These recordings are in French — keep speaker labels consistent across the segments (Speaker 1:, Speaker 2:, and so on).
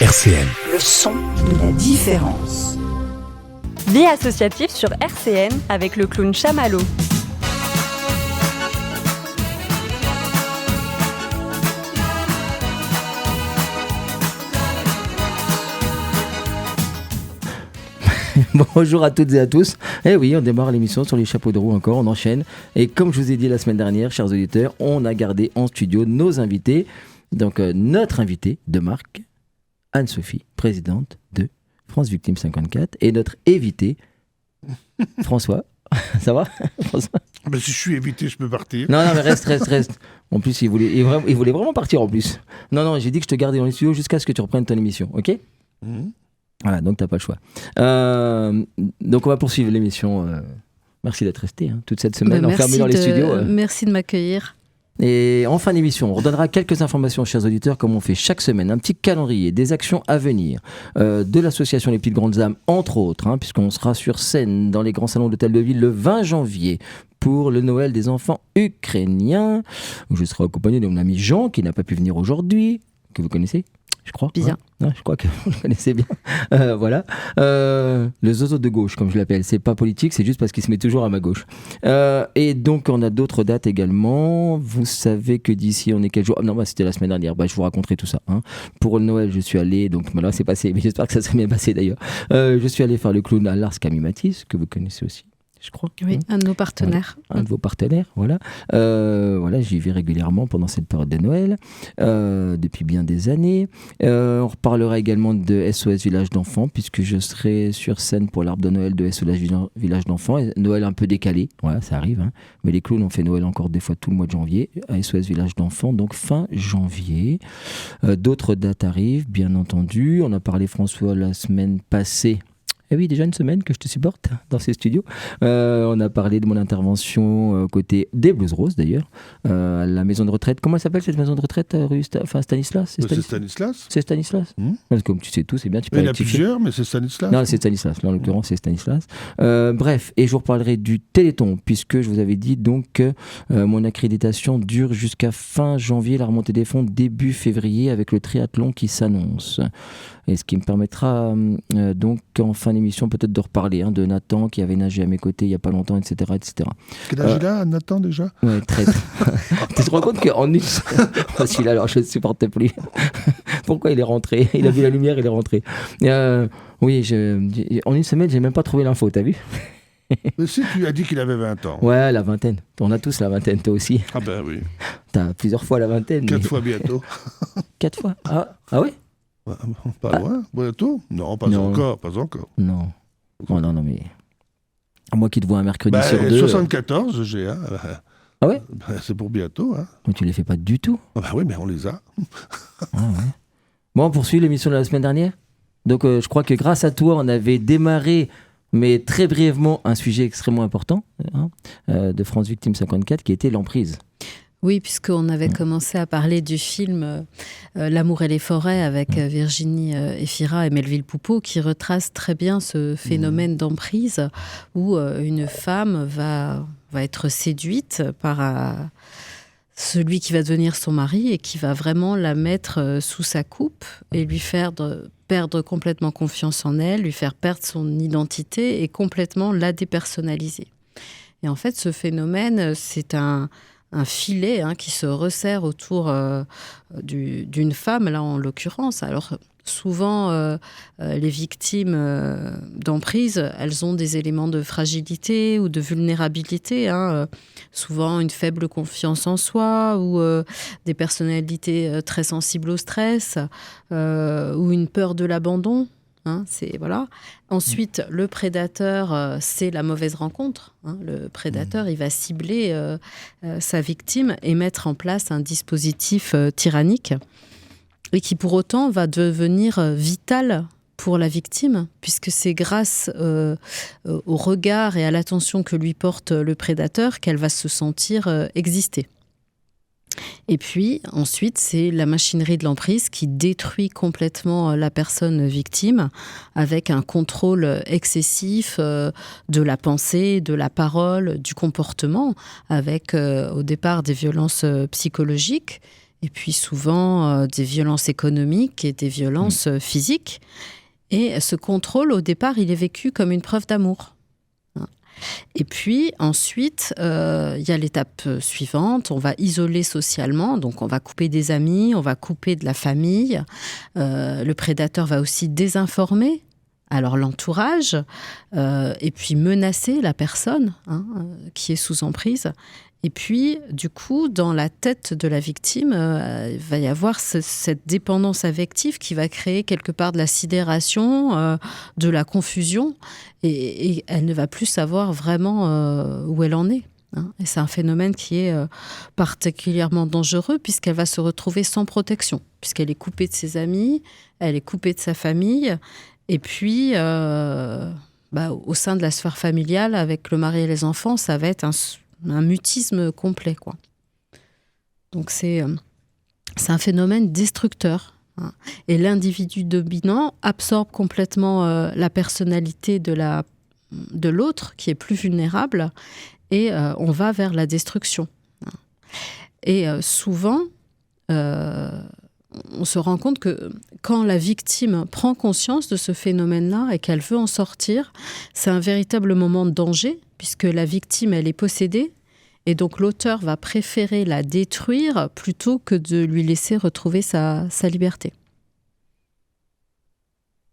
Speaker 1: RCN.
Speaker 2: Le son de la différence.
Speaker 3: Vie associative sur RCN avec le clown Chamallow.
Speaker 4: Bonjour à toutes et à tous. Eh oui, on démarre l'émission sur les chapeaux de roue encore, on enchaîne. Et comme je vous ai dit la semaine dernière, chers auditeurs, on a gardé en studio nos invités. Donc notre invitée de marque, Anne-Sophie, présidente de France Victime 54, et notre évité, François. Ça va, François?
Speaker 5: Ben, si je suis évité, je peux partir.
Speaker 4: Non, mais reste. En plus, il voulait vraiment partir en plus. Non, j'ai dit que je te gardais dans les studios jusqu'à ce que tu reprennes ton émission, ok? Voilà, donc t'as pas le choix. Donc on va poursuivre l'émission. Merci d'être resté toute cette semaine enfermé dans les studios.
Speaker 6: Merci de m'accueillir.
Speaker 4: Et en fin d'émission, on redonnera quelques informations, chers auditeurs, comme on fait chaque semaine. Un petit calendrier, des actions à venir de l'association Les Petites Grandes Âmes, entre autres, puisqu'on sera sur scène dans les grands salons de l'Hôtel de Ville le 20 janvier pour le Noël des enfants ukrainiens. Je serai accompagné de mon ami Jean, qui n'a pas pu venir aujourd'hui, que vous connaissez, je crois.
Speaker 6: Bien.
Speaker 4: Ouais, je crois que vous le connaissez bien. Voilà. Le zozo de gauche, comme je l'appelle. C'est pas politique, c'est juste parce qu'il se met toujours à ma gauche. Et donc, on a d'autres dates également. Vous savez que d'ici, on est quel jour? C'était la semaine dernière. Je vous raconterai tout ça. Pour le Noël, je suis allé, donc là, c'est passé, mais j'espère que ça s'est bien passé d'ailleurs. Je suis allé faire le clown à Lars Camille Matisse, que vous connaissez aussi, je crois.
Speaker 6: Oui, un de nos partenaires.
Speaker 4: Voilà, un de vos partenaires, voilà. J'y vais régulièrement pendant cette période de Noël, depuis bien des années. On reparlera également de SOS Village d'Enfants, puisque je serai sur scène pour l'arbre de Noël de SOS Village d'Enfants. Noël un peu décalé, voilà, ça arrive. Mais les clowns ont fait Noël encore des fois tout le mois de janvier, à SOS Village d'Enfants, donc fin janvier. D'autres dates arrivent, bien entendu. On a parlé, François, la semaine passée. Eh oui, déjà une semaine que je te supporte dans ces studios. On a parlé de mon intervention côté des Blues Roses d'ailleurs, à la maison de retraite. Comment elle s'appelle cette maison de retraite, rue Stanislas?
Speaker 5: C'est Stanislas.
Speaker 4: C'est Stanislas. Comme tu sais tout, c'est bien. Tu peux
Speaker 5: il y en a plusieurs, mais c'est Stanislas.
Speaker 4: Non, c'est Stanislas. Là, en l'occurrence, c'est Stanislas. Bref, et je vous reparlerai du Téléthon, puisque je vous avais dit donc que mon accréditation dure jusqu'à fin janvier, la remontée des fonds début février avec le triathlon qui s'annonce. Et ce qui me permettra donc en fin d'émission peut-être de reparler de Nathan qui avait nagé à mes côtés il n'y a pas longtemps, etc.
Speaker 5: Quel âge il a, Nathan, déjà?
Speaker 4: Ouais, très. Tu te rends compte qu'en une... celui-là, alors je ne supportais plus. Pourquoi il est rentré? Il a vu la lumière, il est rentré. Oui, en une semaine, j'ai même pas trouvé l'info, t'as vu?
Speaker 5: Mais si, tu as dit qu'il avait 20 ans.
Speaker 4: Ouais, la vingtaine. On a tous la vingtaine, toi aussi.
Speaker 5: Ah ben oui.
Speaker 4: T'as plusieurs fois la vingtaine.
Speaker 5: 4 fois bientôt.
Speaker 4: 4 fois? Ah ouais?
Speaker 5: Pas loin, bientôt? Non, pas encore.
Speaker 4: Non. Oh, non, mais... Moi qui te vois un mercredi sur 2...
Speaker 5: 74, j'ai un.
Speaker 4: Ah ouais?
Speaker 5: C'est pour bientôt.
Speaker 4: Mais tu les fais pas du tout.
Speaker 5: Oui, mais on les a.
Speaker 4: Ouais. Bon, on poursuit l'émission de la semaine dernière. Donc, je crois que grâce à toi, on avait démarré, mais très brièvement, un sujet extrêmement important de France Victime 54, qui était l'emprise.
Speaker 6: Oui, puisqu'on avait commencé à parler du film L'amour et les forêts avec Virginie Efira et Melville Poupeau, qui retrace très bien ce phénomène d'emprise où une femme va être séduite par celui qui va devenir son mari et qui va vraiment la mettre sous sa coupe et lui faire perdre complètement confiance en elle, lui faire perdre son identité et complètement la dépersonnaliser. Et en fait, ce phénomène, c'est un filet qui se resserre autour d'une femme, là en l'occurrence. Alors souvent, les victimes d'emprise, elles ont des éléments de fragilité ou de vulnérabilité. Souvent une faible confiance en soi ou des personnalités très sensibles au stress ou une peur de l'abandon. Voilà. Ensuite, le prédateur, c'est la mauvaise rencontre. Le prédateur, il va cibler sa victime et mettre en place un dispositif tyrannique et qui, pour autant, va devenir vital pour la victime, puisque c'est grâce au regard et à l'attention que lui porte le prédateur qu'elle va se sentir exister. Et puis, ensuite, c'est la machinerie de l'emprise qui détruit complètement la personne victime avec un contrôle excessif de la pensée, de la parole, du comportement, avec au départ des violences psychologiques. et puis souvent des violences économiques et des violences physiques. Et ce contrôle, au départ, il est vécu comme une preuve d'amour. Et puis ensuite, il y a l'étape suivante, on va isoler socialement, donc on va couper des amis, on va couper de la famille. Le prédateur va aussi désinformer alors l'entourage, et puis menacer la personne qui est sous emprise. Et puis, du coup, dans la tête de la victime, il va y avoir cette dépendance affective qui va créer quelque part de la sidération, de la confusion, et elle ne va plus savoir vraiment où elle en est. Et c'est un phénomène qui est particulièrement dangereux puisqu'elle va se retrouver sans protection, puisqu'elle est coupée de ses amis, elle est coupée de sa famille, et puis au sein de la sphère familiale, avec le mari et les enfants, ça va être un mutisme complet, quoi. Donc c'est un phénomène destructeur. Et l'individu dominant absorbe complètement la personnalité de l'autre, qui est plus vulnérable, et on va vers la destruction. Et souvent, on se rend compte que quand la victime prend conscience de ce phénomène-là et qu'elle veut en sortir, c'est un véritable moment de danger, puisque la victime, elle est possédée, et donc l'auteur va préférer la détruire plutôt que de lui laisser retrouver sa liberté.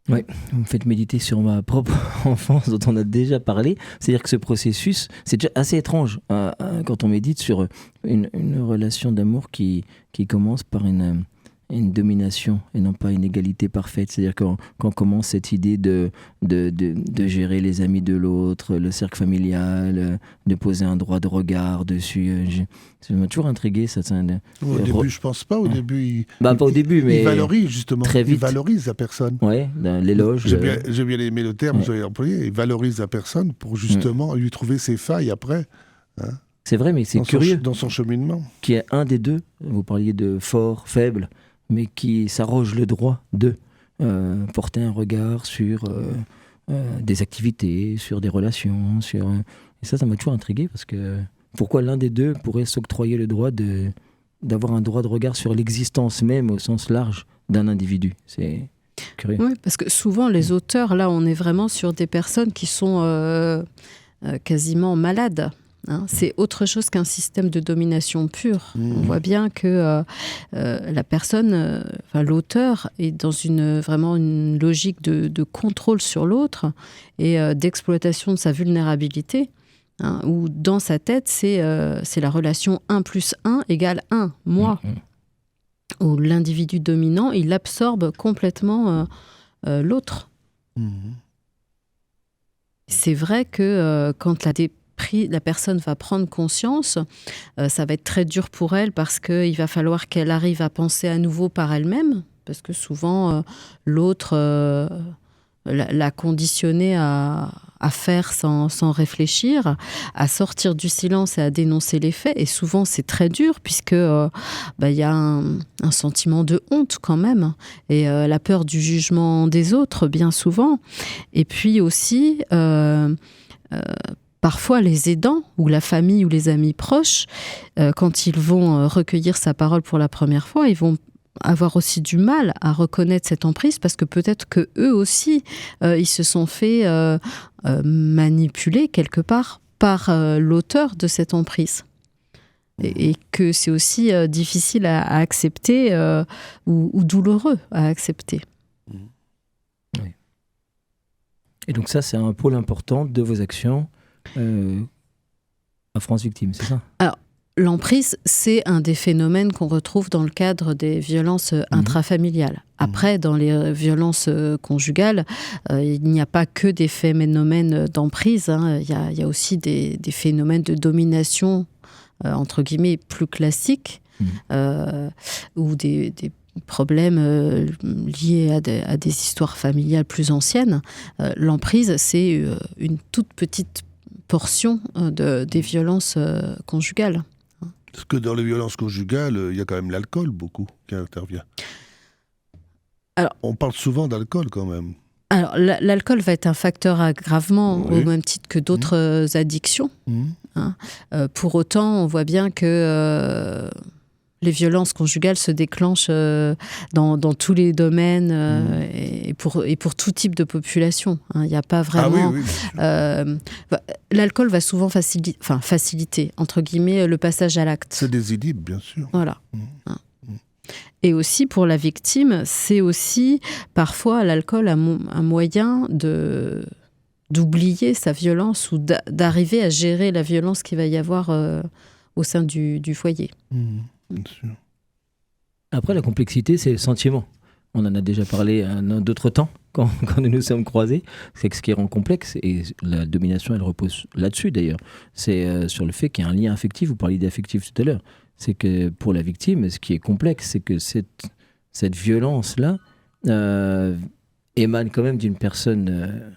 Speaker 4: Oui, vous me faites méditer sur ma propre enfance dont on a déjà parlé. C'est-à-dire que ce processus, c'est déjà assez étrange quand on médite sur une relation d'amour qui commence par une domination et non pas une égalité parfaite. C'est-à-dire quand commence cette idée de gérer les amis de l'autre, le cercle familial, de poser un droit de regard dessus. Ça m'a toujours intrigué.
Speaker 5: Au début, je pense pas. Au début,
Speaker 4: pas au début, mais
Speaker 5: il valorise justement.
Speaker 4: Très vite.
Speaker 5: Il valorise la personne.
Speaker 4: Ouais, l'éloge.
Speaker 5: J'ai bien aimé le terme que vous avez employé. Il valorise la personne pour justement lui trouver ses failles après.
Speaker 4: C'est vrai, mais c'est curieux.
Speaker 5: Dans son cheminement.
Speaker 4: Qui est un des deux. Vous parliez de fort, faible, mais qui s'arroge le droit de porter un regard sur des activités, sur des relations. Et ça m'a toujours intrigué, parce que pourquoi l'un des deux pourrait s'octroyer le droit d'avoir un droit de regard sur l'existence même au sens large d'un individu. C'est curieux.
Speaker 6: Oui, parce que souvent les auteurs, là, on est vraiment sur des personnes qui sont quasiment malades. C'est autre chose qu'un système de domination pure. On voit bien que la personne, l'auteur, est dans vraiment une logique de contrôle sur l'autre et d'exploitation de sa vulnérabilité, où dans sa tête, c'est la relation 1 plus 1 égale 1, moi. Où l'individu dominant, il absorbe complètement l'autre. C'est vrai que quand la personne va prendre conscience, ça va être très dur pour elle, parce qu'il va falloir qu'elle arrive à penser à nouveau par elle-même, parce que souvent l'autre l'a conditionnée à faire sans réfléchir, à sortir du silence et à dénoncer les faits. Et souvent c'est très dur, puisque y a un sentiment de honte quand même, et la peur du jugement des autres bien souvent. Et puis aussi parfois, les aidants ou la famille ou les amis proches, quand ils vont recueillir sa parole pour la première fois, ils vont avoir aussi du mal à reconnaître cette emprise, parce que peut-être que eux aussi, ils se sont fait manipuler quelque part par l'auteur de cette emprise. Et que c'est aussi difficile à accepter ou douloureux à accepter.
Speaker 4: Oui. Et donc ça, c'est un pôle important de vos actions à France Victime, c'est ça? Alors,
Speaker 6: l'emprise, c'est un des phénomènes qu'on retrouve dans le cadre des violences intrafamiliales. Après, dans les violences conjugales, il n'y a pas que des phénomènes d'emprise. Il y a aussi des phénomènes de domination, entre guillemets, plus classiques, ou des problèmes liés à des histoires familiales plus anciennes. L'emprise, c'est une toute petite portion des violences conjugales.
Speaker 5: Parce que dans les violences conjugales, il y a quand même l'alcool, beaucoup, qui intervient. Alors, on parle souvent d'alcool, quand même.
Speaker 6: Alors, l'alcool va être un facteur aggravant, au même titre que d'autres addictions. Pour autant, on voit bien que les violences conjugales se déclenchent dans tous les domaines et pour tout type de population. Il n'y a pas vraiment... l'alcool va souvent faciliter, entre guillemets, le passage à l'acte.
Speaker 5: C'est désinhibe, bien sûr.
Speaker 6: Voilà. Et aussi, pour la victime, c'est aussi, parfois, l'alcool un moyen d'oublier sa violence ou d'arriver à gérer la violence qu'il va y avoir au sein du foyer.
Speaker 5: Bien sûr.
Speaker 4: Après, la complexité, c'est le sentiment. On en a déjà parlé d'autres temps, quand nous nous sommes croisés. C'est que ce qui rend complexe, et la domination, elle repose là-dessus d'ailleurs, c'est sur le fait qu'il y a un lien affectif. Vous parliez d'affectif tout à l'heure. C'est que pour la victime, ce qui est complexe, c'est que cette violence-là émane quand même d'une personne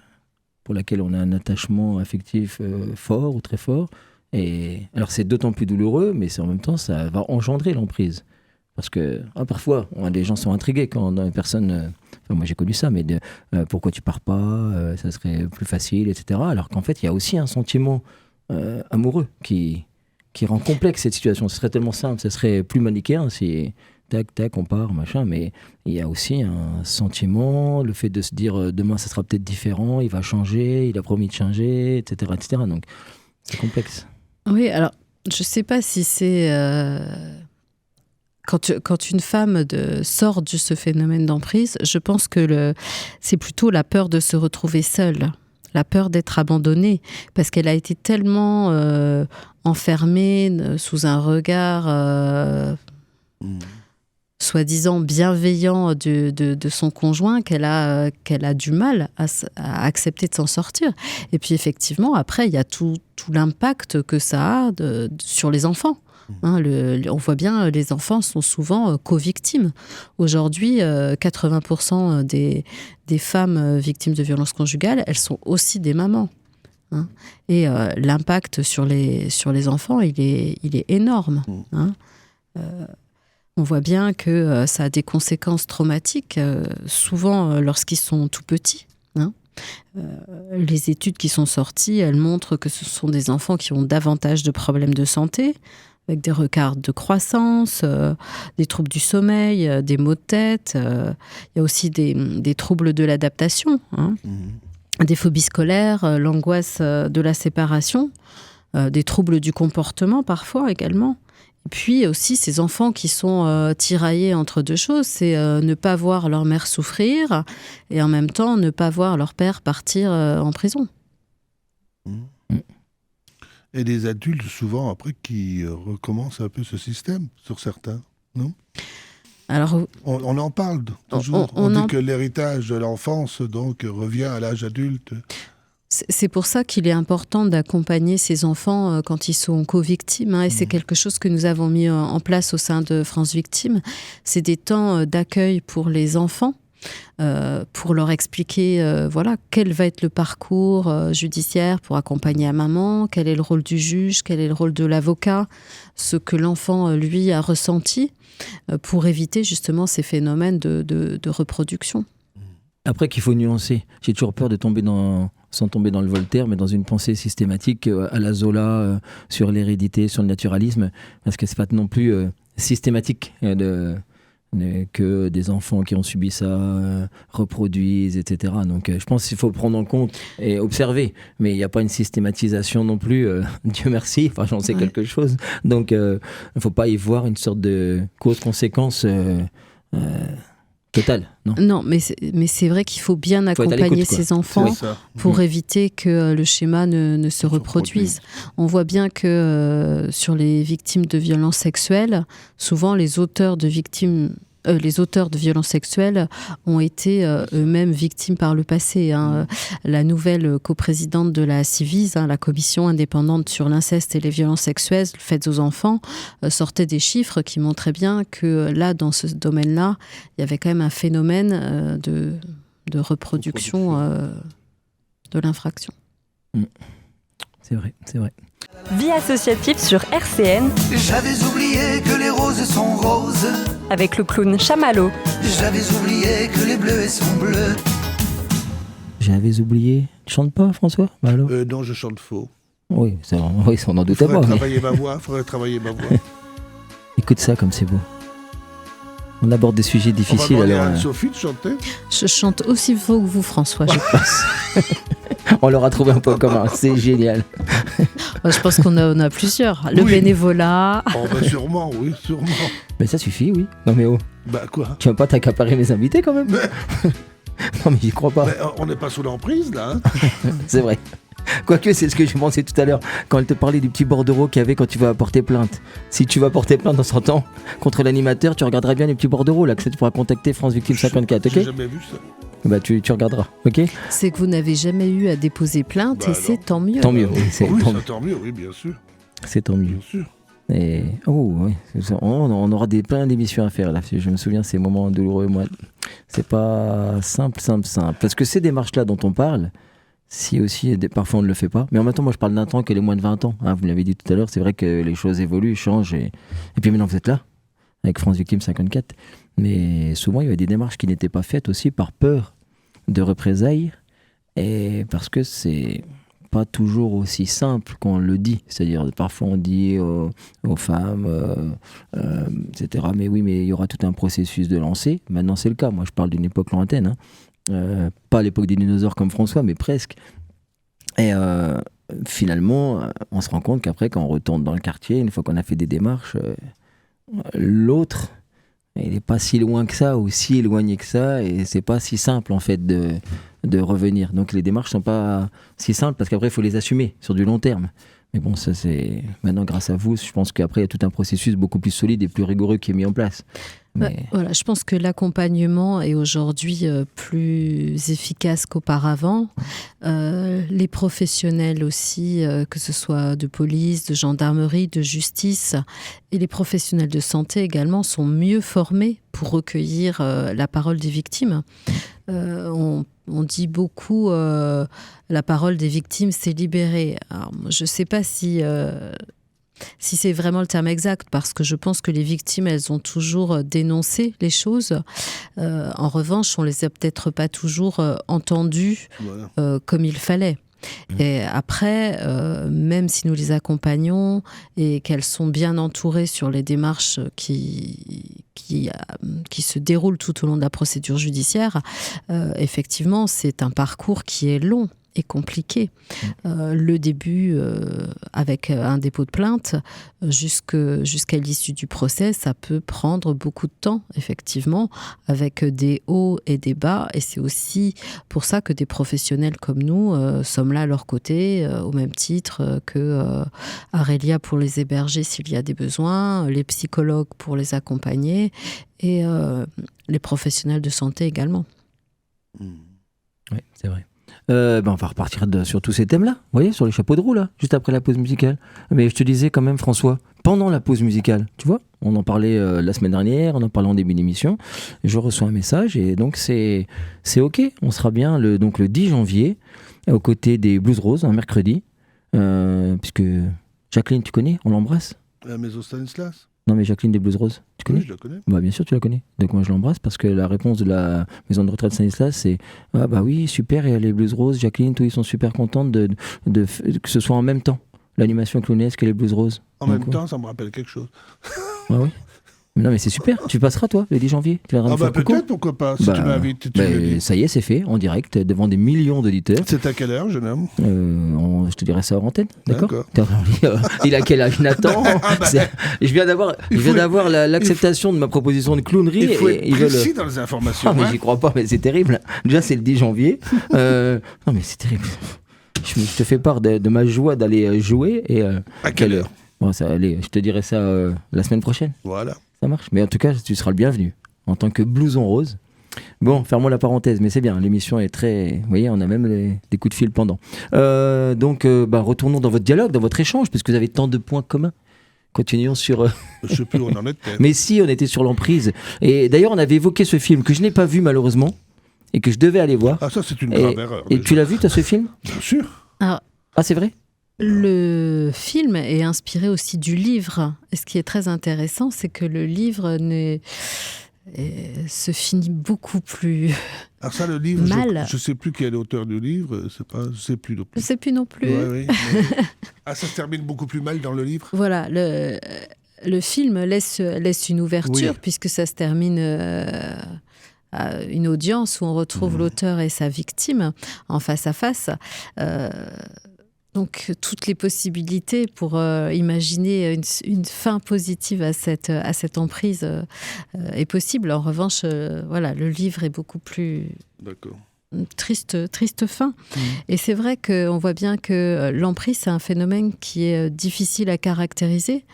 Speaker 4: pour laquelle on a un attachement affectif fort ou très fort. Et alors c'est d'autant plus douloureux, mais en même temps, ça va engendrer l'emprise. Parce que parfois, les gens sont intrigués quand une personne... moi, j'ai connu ça, mais pourquoi tu pars pas, ça serait plus facile, etc. Alors qu'en fait, il y a aussi un sentiment amoureux qui rend complexe cette situation. Ce serait tellement simple, ça serait plus manichéen si tac, tac, on part, machin. Mais il y a aussi un sentiment, le fait de se dire demain, ça sera peut-être différent, il va changer, il a promis de changer, etc. etc. Donc, c'est complexe.
Speaker 6: Oui, alors, je ne sais pas si c'est... Quand une femme sort de ce phénomène d'emprise, je pense que c'est plutôt la peur de se retrouver seule, la peur d'être abandonnée, parce qu'elle a été tellement enfermée sous un regard soi-disant bienveillant de son conjoint qu'elle a du mal à accepter de s'en sortir. Et puis effectivement, après, il y a tout l'impact que ça a sur les enfants. On voit bien, les enfants sont souvent co-victimes. Aujourd'hui, 80% des femmes victimes de violences conjugales, elles sont aussi des mamans. Et l'impact sur les enfants, il est énorme. On voit bien que ça a des conséquences traumatiques, souvent lorsqu'ils sont tout petits. Les études qui sont sorties, elles montrent que ce sont des enfants qui ont davantage de problèmes de santé, avec des retards de croissance, des troubles du sommeil, des maux de tête. Il y a aussi des troubles de l'adaptation, des phobies scolaires, l'angoisse de la séparation, des troubles du comportement parfois également. Et puis aussi ces enfants qui sont tiraillés entre deux choses, c'est ne pas voir leur mère souffrir et en même temps ne pas voir leur père partir en prison.
Speaker 5: Et des adultes, souvent, après, qui recommencent un peu ce système, sur certains, non ?
Speaker 6: Alors,
Speaker 5: on en parle toujours. On dit que l'héritage de l'enfance, donc, revient à l'âge adulte.
Speaker 6: C'est pour ça qu'il est important d'accompagner ces enfants quand ils sont co-victimes. Et c'est quelque chose que nous avons mis en place au sein de France Victimes. C'est des temps d'accueil pour les enfants. Pour leur expliquer quel va être le parcours judiciaire pour accompagner la maman, quel est le rôle du juge, quel est le rôle de l'avocat, ce que l'enfant, lui, a ressenti pour éviter justement ces phénomènes de reproduction.
Speaker 4: Après qu'il faut nuancer, j'ai toujours peur de tomber sans tomber dans le Voltaire, mais dans une pensée systématique à la Zola sur l'hérédité, sur le naturalisme, parce que c'est pas non plus systématique que des enfants qui ont subi ça reproduisent, etc. Donc je pense qu'il faut prendre en compte et observer, mais il n'y a pas une systématisation non plus, Dieu merci, enfin j'en sais quelque chose. Donc il ne faut pas y voir une sorte de cause-conséquence totale.
Speaker 6: Non, mais c'est vrai qu'il faut bien accompagner ces enfants pour éviter que le schéma ne se reproduise. On voit bien que sur les victimes de violences sexuelles, souvent les auteurs de violences sexuelles ont été eux-mêmes victimes par le passé. La nouvelle coprésidente de la CIVIS, la commission indépendante sur l'inceste et les violences sexuelles faites aux enfants, sortait des chiffres qui montraient bien que là, dans ce domaine-là, il y avait quand même un phénomène de reproduction de l'infraction.
Speaker 4: C'est vrai, c'est vrai.
Speaker 3: Vie associative sur RCN.
Speaker 1: J'avais oublié que les roses sont roses.
Speaker 3: Avec le clown Chamallow.
Speaker 1: J'avais oublié que les bleus sont bleus.
Speaker 4: J'avais oublié. Tu chantes pas, François ?
Speaker 5: Non, je chante faux.
Speaker 4: Oui, on n'en doutait pas.
Speaker 5: Faudrait travailler ma voix.
Speaker 4: Écoute ça comme c'est beau. On aborde des sujets difficiles.
Speaker 5: On va demander
Speaker 4: Alors,
Speaker 5: à Sophie de chanter.
Speaker 6: Je chante aussi faux que vous, François, je pense.
Speaker 4: on leur a trouvé un point commun. C'est génial.
Speaker 6: Je pense qu'on a plusieurs. Le
Speaker 5: Oui.
Speaker 6: bénévolat.
Speaker 5: Oh, bah, sûrement, oui, sûrement.
Speaker 4: Mais ça suffit, oui. Non mais oh,
Speaker 5: Bah quoi?
Speaker 4: tu vas pas t'accaparer mes invités quand même. Non mais j'y crois pas.
Speaker 5: Mais on n'est pas sous l'emprise, là. Hein.
Speaker 4: C'est vrai. Quoique, c'est ce que je pensais tout à l'heure quand elle te parlait du petit bordereau qu'il y avait quand tu vas porter plainte. Si tu vas porter plainte dans son temps contre l'animateur, tu regarderas bien les petits bordereaux là que tu pourras contacter France Victime 54,
Speaker 5: J'ai
Speaker 4: ok?
Speaker 5: jamais vu ça.
Speaker 4: Bah tu regarderas, ok?
Speaker 6: C'est que vous n'avez jamais eu à déposer plainte
Speaker 5: Bah
Speaker 6: et c'est
Speaker 5: non.
Speaker 6: tant mieux.
Speaker 4: Tant mieux, oui, c'est
Speaker 5: Oui,
Speaker 4: tant,
Speaker 5: ça tant mieux, oui, bien sûr.
Speaker 4: c'est tant mieux.
Speaker 5: Bien sûr.
Speaker 4: Et oh oui, on aura plein d'émissions à faire là. Je me souviens ces moments douloureux, moi. C'est pas simple. Parce que ces démarches là dont on parle, si aussi parfois on ne le fait pas. Mais en même temps, moi je parle d'un temps qu'elle est moins de 20 ans. Hein, vous l'avez dit tout à l'heure, c'est vrai que les choses évoluent, changent. Et puis maintenant vous êtes là avec France Victime 54. Mais souvent il y avait des démarches qui n'étaient pas faites aussi par peur de représailles et parce que c'est pas toujours aussi simple qu'on le dit. C'est-à-dire, parfois on dit aux femmes, etc. Mais oui, mais il y aura tout un processus de lancer. Maintenant, c'est le cas. Moi, je parle d'une époque lointaine. Hein. Pas l'époque des dinosaures comme François, mais presque. Et finalement, on se rend compte qu'après, quand on retourne dans le quartier, une fois qu'on a fait des démarches, l'autre, il n'est pas si loin que ça, ou si éloigné que ça, et c'est pas si simple, en fait, de revenir. Donc les démarches sont pas si simples parce qu'après il faut les assumer sur du long terme. Mais bon, ça c'est maintenant grâce à vous, je pense qu'après il y a tout un processus beaucoup plus solide et plus rigoureux qui est mis en place. Mais...
Speaker 6: Voilà, je pense que l'accompagnement est aujourd'hui plus efficace qu'auparavant. Les professionnels aussi, que ce soit de police, de gendarmerie, de justice, et les professionnels de santé également sont mieux formés pour recueillir la parole des victimes. On dit beaucoup la parole des victimes s'est libérée. Alors, je ne sais pas si c'est vraiment le terme exact, parce que je pense que les victimes, elles ont toujours dénoncé les choses. En revanche, on ne les a peut-être pas toujours entendues comme il fallait. Et après, même si nous les accompagnons et qu'elles sont bien entourées sur les démarches qui se déroulent tout au long de la procédure judiciaire, effectivement, c'est un parcours qui est long et compliqué. Le début, avec un dépôt de plainte, jusqu'à l'issue du procès, ça peut prendre beaucoup de temps, effectivement, avec des hauts et des bas. Et c'est aussi pour ça que des professionnels comme nous sommes là à leur côté, au même titre que Arélia pour les héberger s'il y a des besoins, les psychologues pour les accompagner et les professionnels de santé également.
Speaker 4: Oui, c'est vrai. On va repartir sur tous ces thèmes-là, vous voyez, sur les chapeaux de roue, là, juste après la pause musicale. Mais je te disais quand même, François, pendant la pause musicale, tu vois, on en parlait la semaine dernière, on en parlait en début d'émission, je reçois un message et donc c'est OK, on sera bien le 10 janvier, aux côtés des Blues Roses, un mercredi, puisque Jacqueline, tu connais, on l'embrasse.
Speaker 5: La maison Stanislas.
Speaker 4: Non mais Jacqueline des Blues Roses, tu connais?
Speaker 5: Oui, je la connais.
Speaker 4: Bah bien sûr tu la connais. Donc moi je l'embrasse parce que la réponse de la maison de retraite Stanislas c'est ah bah oui super, et les Blues Roses, Jacqueline, tous ils sont super contents que ce soit en même temps l'animation clownesque et les Blues Roses.
Speaker 5: En même temps ça me rappelle quelque chose.
Speaker 4: Ah oui. Non mais c'est super, tu passeras toi le 10 janvier. Tu viendras me faire coucou.
Speaker 5: Peut-être, pourquoi pas, si tu m'invites.
Speaker 4: Ça y est, c'est fait, en direct, devant des millions d'auditeurs.
Speaker 5: C'est à quelle heure, jeune homme?
Speaker 4: Je te dirai ça hors antenne, d'accord. Il a quel âge, Nathan? Je viens d'avoir l'acceptation de ma proposition de clownerie.
Speaker 5: Il faut être précis dans les informations.
Speaker 4: Mais j'y crois pas, mais c'est terrible. Déjà, c'est le 10 janvier. Non mais c'est terrible. Je te fais part de ma joie d'aller jouer. Et,
Speaker 5: à quelle heure?
Speaker 4: Bon, allez, je te dirai ça la semaine prochaine.
Speaker 5: Voilà.
Speaker 4: Ça marche. Mais en tout cas, tu seras le bienvenu en tant que blouson rose. Bon, fermons la parenthèse, mais c'est bien. L'émission est très... Vous voyez, on a même des coups de fil pendant. Donc, retournons dans votre dialogue, dans votre échange, puisque vous avez tant de points communs. Continuons sur...
Speaker 5: Je sais plus où on en était.
Speaker 4: Mais si, on était sur l'emprise. Et d'ailleurs, on avait évoqué ce film que je n'ai pas vu, malheureusement, et que je devais aller voir.
Speaker 5: Ah, ça, c'est une grave erreur.
Speaker 4: Et tu l'as vu, toi, ce film?
Speaker 5: Bien sûr.
Speaker 4: Ah, c'est vrai?
Speaker 6: Le film est inspiré aussi du livre. Et ce qui est très intéressant, c'est que le livre se finit beaucoup plus
Speaker 5: Alors ça, le livre,
Speaker 6: mal.
Speaker 5: Je ne sais plus qui est l'auteur du livre. Je ne sais plus non plus.
Speaker 6: Je ne sais plus non plus.
Speaker 5: Ouais, oui, ça se termine beaucoup plus mal dans le livre.
Speaker 6: Voilà, Le film laisse une ouverture,
Speaker 5: Oui.
Speaker 6: puisque ça se termine à une audience où on retrouve l'auteur et sa victime en face à face. Donc, toutes les possibilités pour imaginer une fin positive à cette emprise est possible. En revanche, le livre est beaucoup plus...
Speaker 5: D'accord.
Speaker 6: Triste fin. Et c'est vrai qu'on voit bien que l'emprise, c'est un phénomène qui est difficile à caractériser,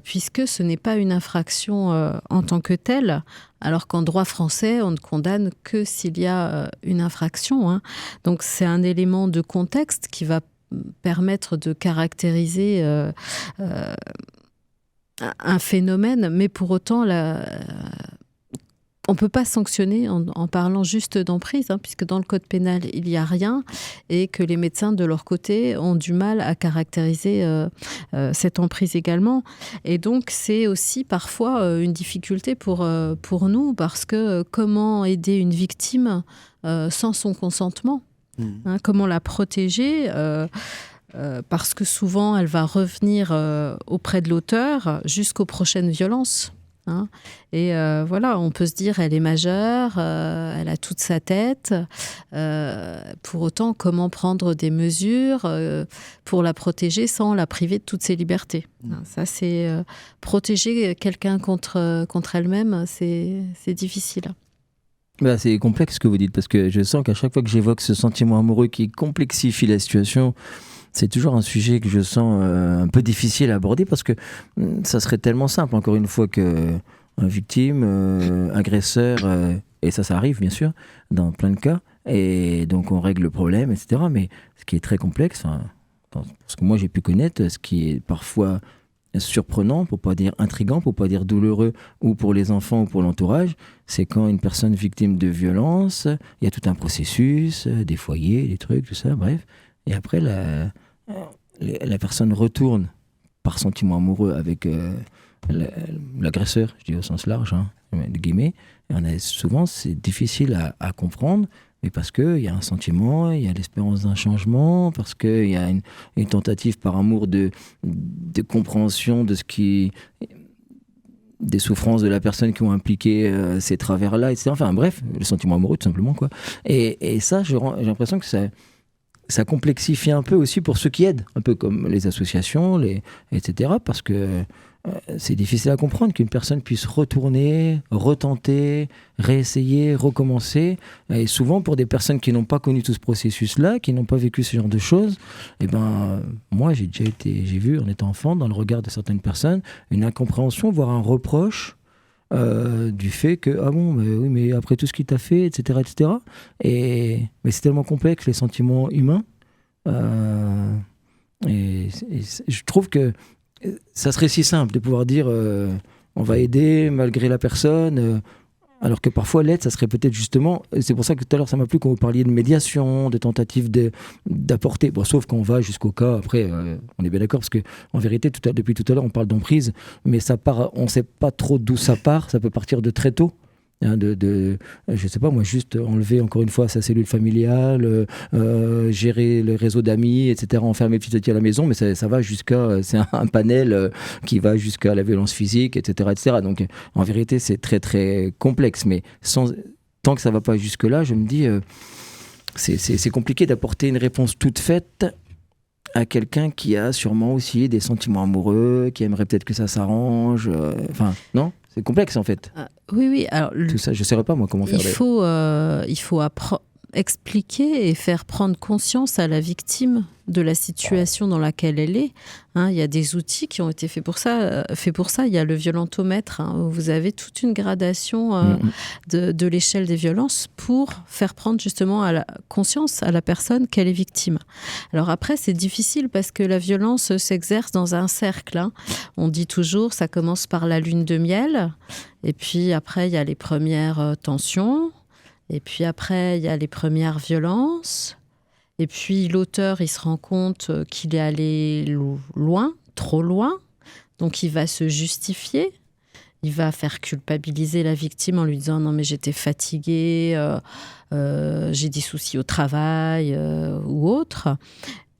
Speaker 6: puisque ce n'est pas une infraction en tant que telle, alors qu'en droit français, on ne condamne que s'il y a une infraction. Hein. Donc c'est un élément de contexte qui va permettre de caractériser un phénomène, mais pour autant, on ne peut pas sanctionner en parlant juste d'emprise, puisque dans le code pénal, il n'y a rien, et que les médecins, de leur côté, ont du mal à caractériser cette emprise également. Et donc, c'est aussi parfois une difficulté pour nous, parce que comment aider une victime sans son consentement ? Comment la protéger parce que souvent, elle va revenir auprès de l'auteur jusqu'aux prochaines violences. Et on peut se dire, elle est majeure, elle a toute sa tête. Pour autant, comment prendre des mesures pour la protéger sans la priver de toutes ses libertés ? Ça, c'est protéger quelqu'un contre elle-même, c'est difficile.
Speaker 4: C'est complexe ce que vous dites, parce que je sens qu'à chaque fois que j'évoque ce sentiment amoureux qui complexifie la situation, c'est toujours un sujet que je sens un peu difficile à aborder, parce que ça serait tellement simple, encore une fois, que victime, agresseur, et ça arrive bien sûr, dans plein de cas, et donc on règle le problème, etc. Mais ce qui est très complexe, parce que moi j'ai pu connaître, ce qui est parfois surprenant, pour pas dire intriguant, pour pas dire douloureux, ou pour les enfants ou pour l'entourage, c'est quand une personne victime de violence, il y a tout un processus, des foyers, des trucs, tout ça, bref, et après la personne retourne par sentiment amoureux avec l'agresseur, je dis au sens large, de guillemets, et souvent c'est difficile à comprendre, mais parce qu'il y a un sentiment, il y a l'espérance d'un changement, parce qu'il y a une tentative par amour de compréhension de des souffrances de la personne qui ont impliqué ces travers-là, etc. Enfin bref, le sentiment amoureux tout simplement, quoi. Et ça, j'ai l'impression que ça complexifie un peu aussi pour ceux qui aident, un peu comme les associations, etc. Parce que c'est difficile à comprendre qu'une personne puisse retourner, retenter, réessayer, recommencer. Et souvent, pour des personnes qui n'ont pas connu tout ce processus-là, qui n'ont pas vécu ce genre de choses, moi, j'ai vu, en étant enfant, dans le regard de certaines personnes, une incompréhension, voire un reproche du fait que, oui, mais après tout ce qu'il t'a fait, etc., etc. Mais c'est tellement complexe, les sentiments humains. Et je trouve que ça serait si simple de pouvoir dire on va aider malgré la personne, alors que parfois l'aide, ça serait peut-être justement, c'est pour ça que tout à l'heure ça m'a plu quand vous parliez de médiation, de tentative d'apporter, sauf qu'on va jusqu'au cas, après on est bien d'accord, parce qu'en vérité depuis tout à l'heure on parle d'emprise, mais ça part, on ne sait pas trop d'où ça part, ça peut partir de très tôt. Je sais pas moi, juste enlever encore une fois sa cellule familiale, gérer le réseau d'amis, etc., enfermer petit à petit à la maison, mais ça va jusqu'à, c'est un panel qui va jusqu'à la violence physique, etc., etc. Donc en vérité c'est très très complexe, mais tant que ça va pas jusque là, je me dis c'est compliqué d'apporter une réponse toute faite à quelqu'un qui a sûrement aussi des sentiments amoureux, qui aimerait peut-être que ça s'arrange, non ? C'est complexe en fait.
Speaker 6: Oui. Alors,
Speaker 4: tout ça, je ne saurais pas moi comment faire.
Speaker 6: Il faut expliquer et faire prendre conscience à la victime de la situation dans laquelle elle est. Il y a des outils qui ont été faits pour ça. Il y a le violentomètre, où vous avez toute une gradation de l'échelle des violences pour faire prendre justement conscience à la personne qu'elle est victime. Alors après, c'est difficile parce que la violence s'exerce dans un cercle. On dit toujours, ça commence par la lune de miel, et puis après, il y a les premières tensions, et puis après, il y a les premières violences. Et puis l'auteur, il se rend compte qu'il est allé loin, trop loin. Donc il va se justifier. Il va faire culpabiliser la victime en lui disant « Non mais j'étais fatigué, j'ai des soucis au travail ou autre ».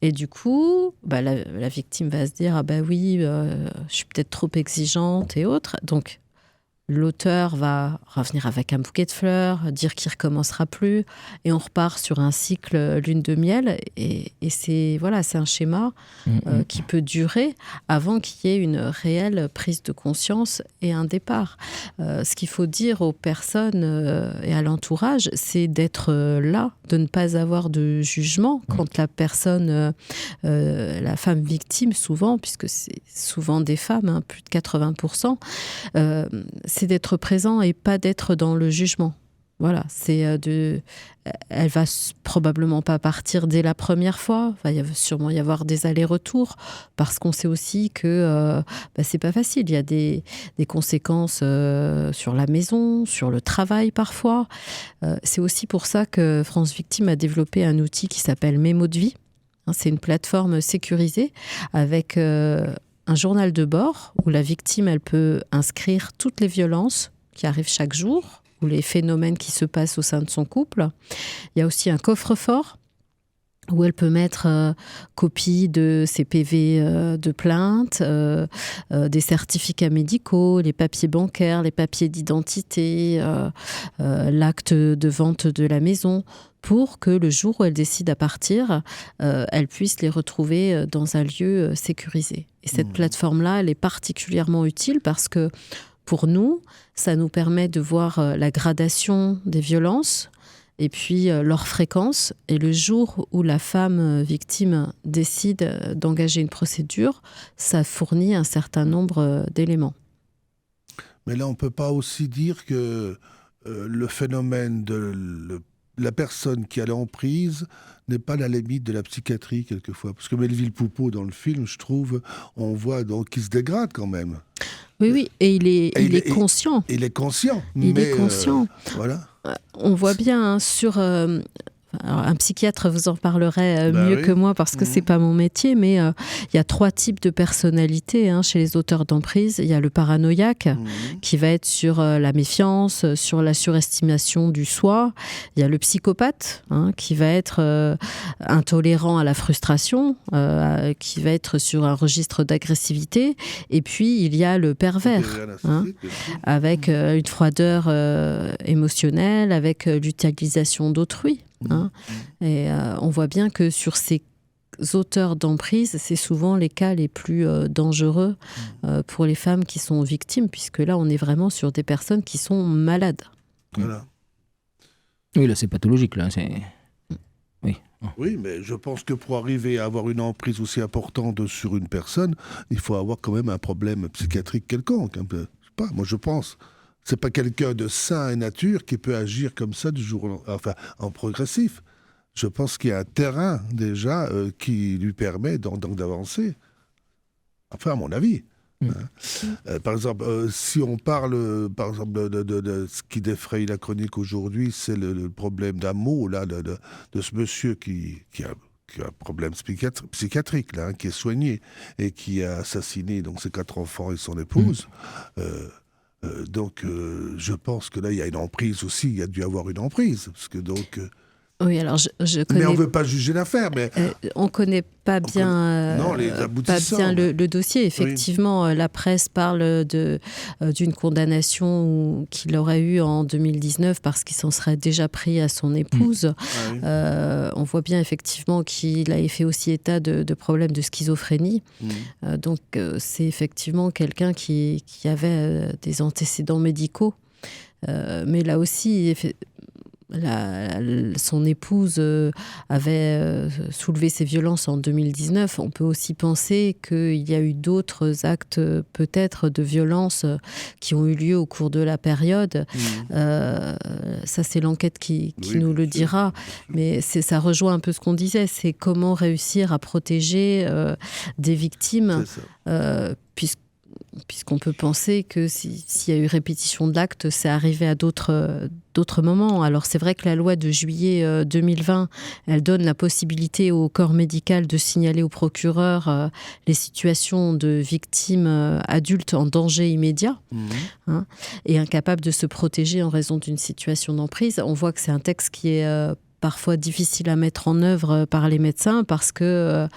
Speaker 6: Et du coup, la victime va se dire « Ah ben oui, je suis peut-être trop exigeante et autres ». Donc, l'auteur va revenir avec un bouquet de fleurs, dire qu'il ne recommencera plus, et on repart sur un cycle lune de miel. Et c'est un schéma qui peut durer avant qu'il y ait une réelle prise de conscience et un départ. Ce qu'il faut dire aux personnes et à l'entourage, c'est d'être là, de ne pas avoir de jugement quand la personne, la femme victime souvent, puisque c'est souvent des femmes, plus de 80%, c'est d'être présent et pas d'être dans le jugement. Voilà, elle va probablement pas partir dès la première fois. Il va sûrement y avoir des allers-retours parce qu'on sait aussi que c'est pas facile. Il y a des conséquences sur la maison, sur le travail parfois. C'est aussi pour ça que France Victime a développé un outil qui s'appelle Mémo de vie. C'est une plateforme sécurisée avec un journal de bord où la victime, elle peut inscrire toutes les violences qui arrivent chaque jour ou les phénomènes qui se passent au sein de son couple. Il y a aussi un coffre-fort où elle peut mettre copie de ses PV de plainte, des certificats médicaux, les papiers bancaires, les papiers d'identité, l'acte de vente de la maison, pour que le jour où elle décide à partir, elle puisse les retrouver dans un lieu sécurisé. Et cette plateforme-là, elle est particulièrement utile parce que pour nous, ça nous permet de voir la gradation des violences et puis leur fréquence. Et le jour où la femme victime décide d'engager une procédure, ça fournit un certain nombre d'éléments.
Speaker 5: Mais là, on ne peut pas aussi dire que le phénomène de la personne qui a l'emprise n'est pas la limite de la psychiatrie, quelquefois. Parce que Melville Poupeau, dans le film, je trouve, on voit qu'il se dégrade quand même.
Speaker 6: Oui, et il est conscient.
Speaker 5: Il est conscient.
Speaker 6: Il est conscient.
Speaker 5: Voilà.
Speaker 6: On voit bien sur... alors, un psychiatre vous en parlerait mieux que moi parce que c'est pas mon métier, mais il y a 3 types de personnalités chez les auteurs d'emprise. Il y a le paranoïaque qui va être sur la méfiance, sur la surestimation du soi. Il y a le psychopathe qui va être intolérant à la frustration, qui va être sur un registre d'agressivité. Et puis il y a le pervers avec une froideur émotionnelle, avec l'utilisation d'autrui. Et on voit bien que sur ces auteurs d'emprise, c'est souvent les cas les plus dangereux pour les femmes qui sont victimes, puisque là, on est vraiment sur des personnes qui sont malades.
Speaker 5: Voilà.
Speaker 4: Oui, là, c'est pathologique. Là,
Speaker 5: Oui, mais je pense que pour arriver à avoir une emprise aussi importante sur une personne, il faut avoir quand même un problème psychiatrique quelconque. Un peu. Je sais pas, moi, je pense. C'est pas quelqu'un de sain et nature qui peut agir comme ça du jour au lendemain, en progressif. Je pense qu'il y a un terrain déjà qui lui permet donc d'avancer. Enfin, à mon avis. Par exemple, si on parle de ce qui défraye la chronique aujourd'hui, c'est le problème d'amour là, de ce monsieur qui a un problème psychiatrique là, qui est soigné et qui a assassiné donc ses 4 enfants et son épouse. Donc, je pense que là, il y a une emprise aussi. Il y a dû avoir une emprise. Parce que donc,
Speaker 6: oui, alors je connais...
Speaker 5: Mais on ne veut pas juger l'affaire. Mais
Speaker 6: on ne connaît pas bien, le dossier. Effectivement, la presse parle d'une condamnation qu'il aurait eue en 2019 parce qu'il s'en serait déjà pris à son épouse. On voit bien effectivement qu'il a fait aussi état de problèmes de schizophrénie. Donc, c'est effectivement quelqu'un qui avait des antécédents médicaux. Mais là aussi... son épouse avait soulevé ces violences en 2019. On peut aussi penser qu'il y a eu d'autres actes peut-être de violence qui ont eu lieu au cours de la période. Ça, c'est l'enquête qui nous le dira. Mais ça rejoint un peu ce qu'on disait. C'est comment réussir à protéger des victimes, puisqu'on peut penser que s'il y a eu répétition de l'acte, c'est arrivé à d'autres moments. Alors c'est vrai que la loi de juillet 2020, elle donne la possibilité au corps médical de signaler au procureur les situations de victimes adultes en danger immédiat et incapables de se protéger en raison d'une situation d'emprise. On voit que c'est un texte qui est parfois difficiles à mettre en œuvre par les médecins parce que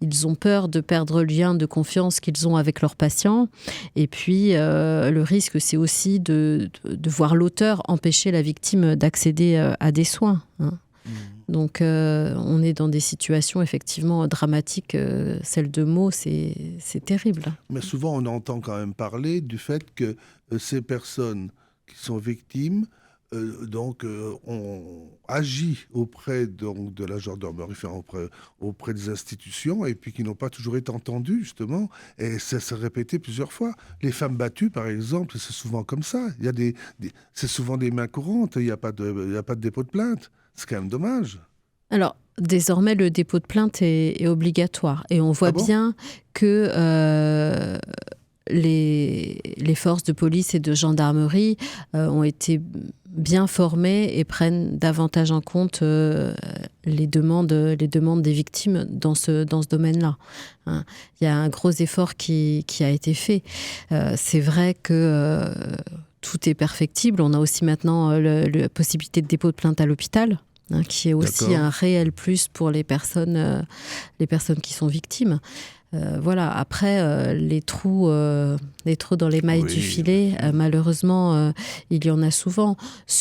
Speaker 6: ils ont peur de perdre le lien de confiance qu'ils ont avec leurs patients. Et puis, le risque, c'est aussi de voir l'auteur empêcher la victime d'accéder à des soins. Hein. Donc, on est dans des situations effectivement dramatiques. Celle de Meaux, c'est terrible.
Speaker 5: Mais souvent, on entend quand même parler du fait que ces personnes qui sont victimes on agit auprès de la gendarmerie, auprès des institutions, et puis qui n'ont pas toujours été entendus, justement. Et ça s'est répété plusieurs fois. Les femmes battues, par exemple, c'est souvent comme ça. C'est souvent des mains courantes. Il n'y a pas de dépôt de plainte. C'est quand même dommage.
Speaker 6: Alors, désormais, le dépôt de plainte est obligatoire. Et on voit bien que les forces de police et de gendarmerie ont été bien formées et prennent davantage en compte les demandes des victimes dans ce domaine-là. Hein. Il y a un gros effort qui a été fait. C'est vrai que tout est perfectible. On a aussi maintenant la possibilité de dépôt de plainte à l'hôpital, qui est aussi un réel plus pour les personnes qui sont victimes. Voilà. Après, les trous dans les mailles du filet, malheureusement, il y en a souvent.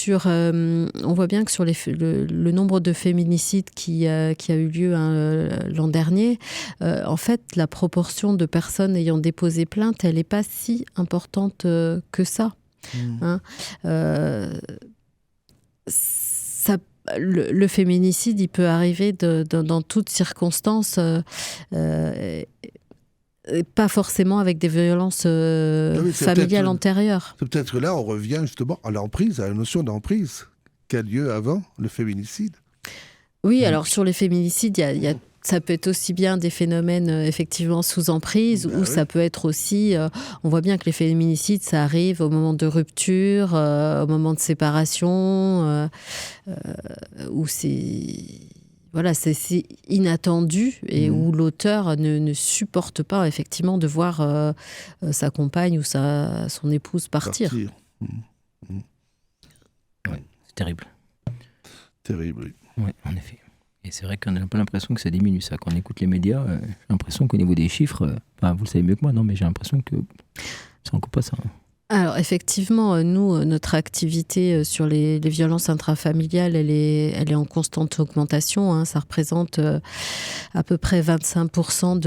Speaker 6: On voit bien que sur le nombre de féminicides qui a eu lieu l'an dernier, en fait, la proportion de personnes ayant déposé plainte, elle n'est pas si importante que ça. Hein. Le féminicide, il peut arriver dans toutes circonstances, pas forcément avec des violences familiales antérieures.
Speaker 5: C'est peut-être que là, on revient justement à l'emprise, à la notion d'emprise qui a lieu avant le féminicide.
Speaker 6: Oui, alors sur les féminicides, ça peut être aussi bien des phénomènes effectivement sous emprise, ou ça peut être aussi, on voit bien que les féminicides, ça arrive au moment de rupture, au moment de séparation, où c'est inattendu et où l'auteur ne supporte pas effectivement de voir sa compagne ou son épouse partir.
Speaker 4: Ouais, c'est terrible.
Speaker 5: Terrible, oui.
Speaker 4: Oui, en effet. Et c'est vrai qu'on a pas l'impression que ça diminue, ça. Quand on écoute les médias, j'ai l'impression qu'au niveau des chiffres, vous le savez mieux que moi, non, mais j'ai l'impression que ça n'en coupe pas ça.
Speaker 6: Alors effectivement, nous, notre activité sur les violences intrafamiliales, elle est en constante augmentation. Hein. Ça représente à peu près 25%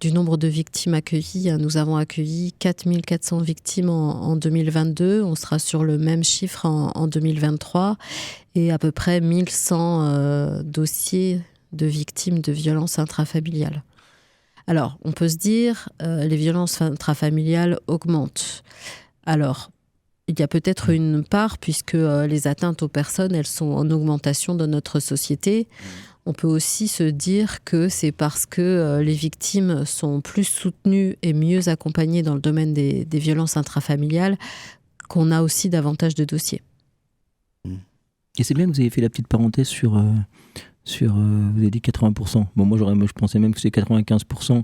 Speaker 6: du nombre de victimes accueillies. Nous avons accueilli 4400 victimes en 2022. On sera sur le même chiffre en 2023. Et à peu près 1100 dossiers de victimes de violences intrafamiliales. Alors, on peut se dire, les violences intrafamiliales augmentent. Alors, il y a peut-être une part, puisque les atteintes aux personnes, elles sont en augmentation dans notre société. On peut aussi se dire que c'est parce que les victimes sont plus soutenues et mieux accompagnées dans le domaine des violences intrafamiliales qu'on a aussi davantage de dossiers.
Speaker 4: Et c'est bien que vous avez fait la petite parenthèse sur vous avez dit 80%. Bon, moi, je pensais même que c'est 95%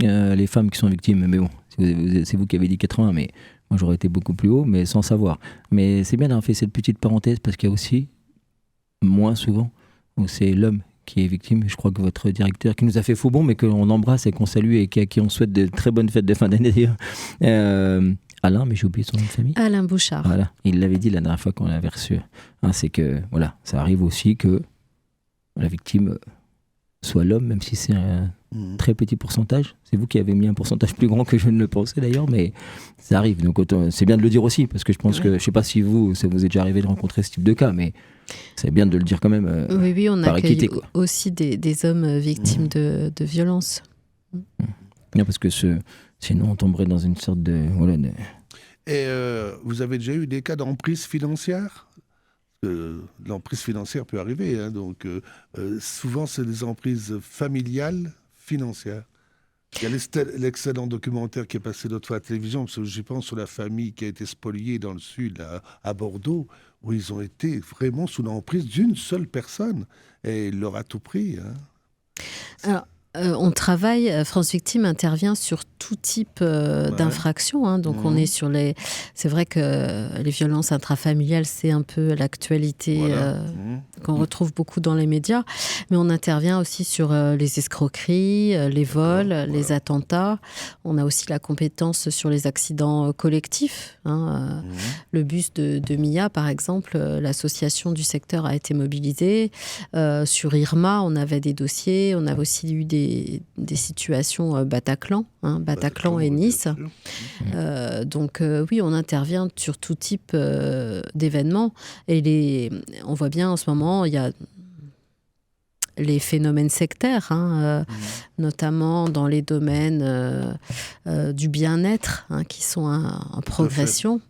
Speaker 4: les femmes qui sont victimes. Mais bon, c'est vous qui avez dit 80%, mais moi, j'aurais été beaucoup plus haut, mais sans savoir. Mais c'est bien d'avoir fait cette petite parenthèse parce qu'il y a aussi, moins souvent, où c'est l'homme qui est victime. Je crois que votre directeur, qui nous a fait faux bon, mais qu'on embrasse et qu'on salue et à qui on souhaite de très bonnes fêtes de fin d'année d'ailleurs, Alain, mais j'ai oublié son nom de famille.
Speaker 6: Alain Bouchard.
Speaker 4: Voilà, il l'avait dit la dernière fois qu'on l'avait reçu. Hein, c'est que, voilà, ça arrive aussi que la victime soit l'homme, même si c'est un très petit pourcentage. C'est vous qui avez mis un pourcentage plus grand que je ne le pensais d'ailleurs, mais ça arrive. Donc c'est bien de le dire aussi, parce que je pense que, je ne sais pas si ça vous est déjà arrivé de rencontrer ce type de cas, mais c'est bien de le dire quand même.
Speaker 6: Oui, on
Speaker 4: par
Speaker 6: accueille
Speaker 4: équité,
Speaker 6: aussi des hommes victimes de violences.
Speaker 4: Non, parce que sinon on tomberait dans une sorte de... Voilà,
Speaker 5: Et vous avez déjà eu des cas d'emprise financière ? L'emprise financière peut arriver, hein, donc souvent c'est des emprises familiales financières. Il y a l'excellent documentaire qui est passé l'autre fois à la télévision, parce que j'y pense, sur la famille qui a été spoliée dans le sud, à Bordeaux, où ils ont été vraiment sous l'emprise d'une seule personne, et il leur a tout pris. Hein.
Speaker 6: Alors, On travaille, France Victime intervient sur tout type d'infractions. Hein, donc on est sur les... C'est vrai que les violences intrafamiliales, c'est un peu l'actualité qu'on retrouve beaucoup dans les médias. Mais on intervient aussi sur les escroqueries, les vols, les attentats. On a aussi la compétence sur les accidents collectifs. Hein, le bus de Mia, par exemple, l'association du secteur a été mobilisée. Sur Irma, on avait des dossiers. On avait aussi eu des situations Bataclan, Bataclan et Nice. Donc oui, on intervient sur tout type d'événements. Et on voit bien en ce moment, il y a les phénomènes sectaires, notamment dans les domaines du bien-être, qui sont en progression.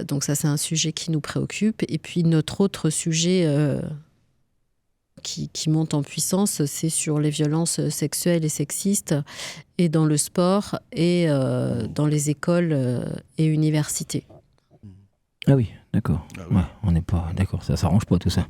Speaker 6: Donc ça, c'est un sujet qui nous préoccupe. Et puis notre autre sujet qui monte en puissance, c'est sur les violences sexuelles et sexistes, et dans le sport, et dans les écoles et universités.
Speaker 4: Ah oui, d'accord. Ouais, on n'est pas d'accord, ça s'arrange pas tout ça.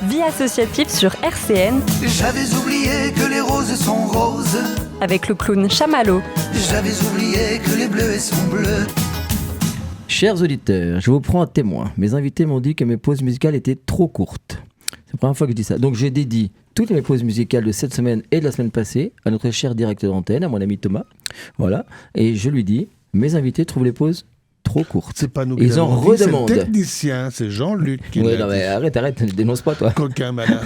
Speaker 3: Vie associative sur RCN
Speaker 1: J'avais oublié que les roses sont roses.
Speaker 3: avec le clown Chamallow.
Speaker 1: J'avais oublié que les bleuets sont bleus.
Speaker 4: Chers auditeurs, je vous prends à témoin. Mes invités m'ont dit que mes pauses musicales étaient trop courtes. C'est la première fois que je dis ça. Donc je dédie toutes mes pauses musicales de cette semaine et de la semaine passée à notre cher directeur d'antenne, à mon ami Thomas. Voilà. Et je lui dis, mes invités trouvent les pauses trop courtes.
Speaker 5: C'est pas nous qui
Speaker 4: Ils en
Speaker 5: l'avons dit,
Speaker 4: redemandent.
Speaker 5: c'est le technicien, c'est Jean-Luc qui
Speaker 4: Ouais,
Speaker 5: l'a
Speaker 4: non, mais
Speaker 5: dit.
Speaker 4: arrête, ne dénonce pas toi.
Speaker 5: Coquin malin.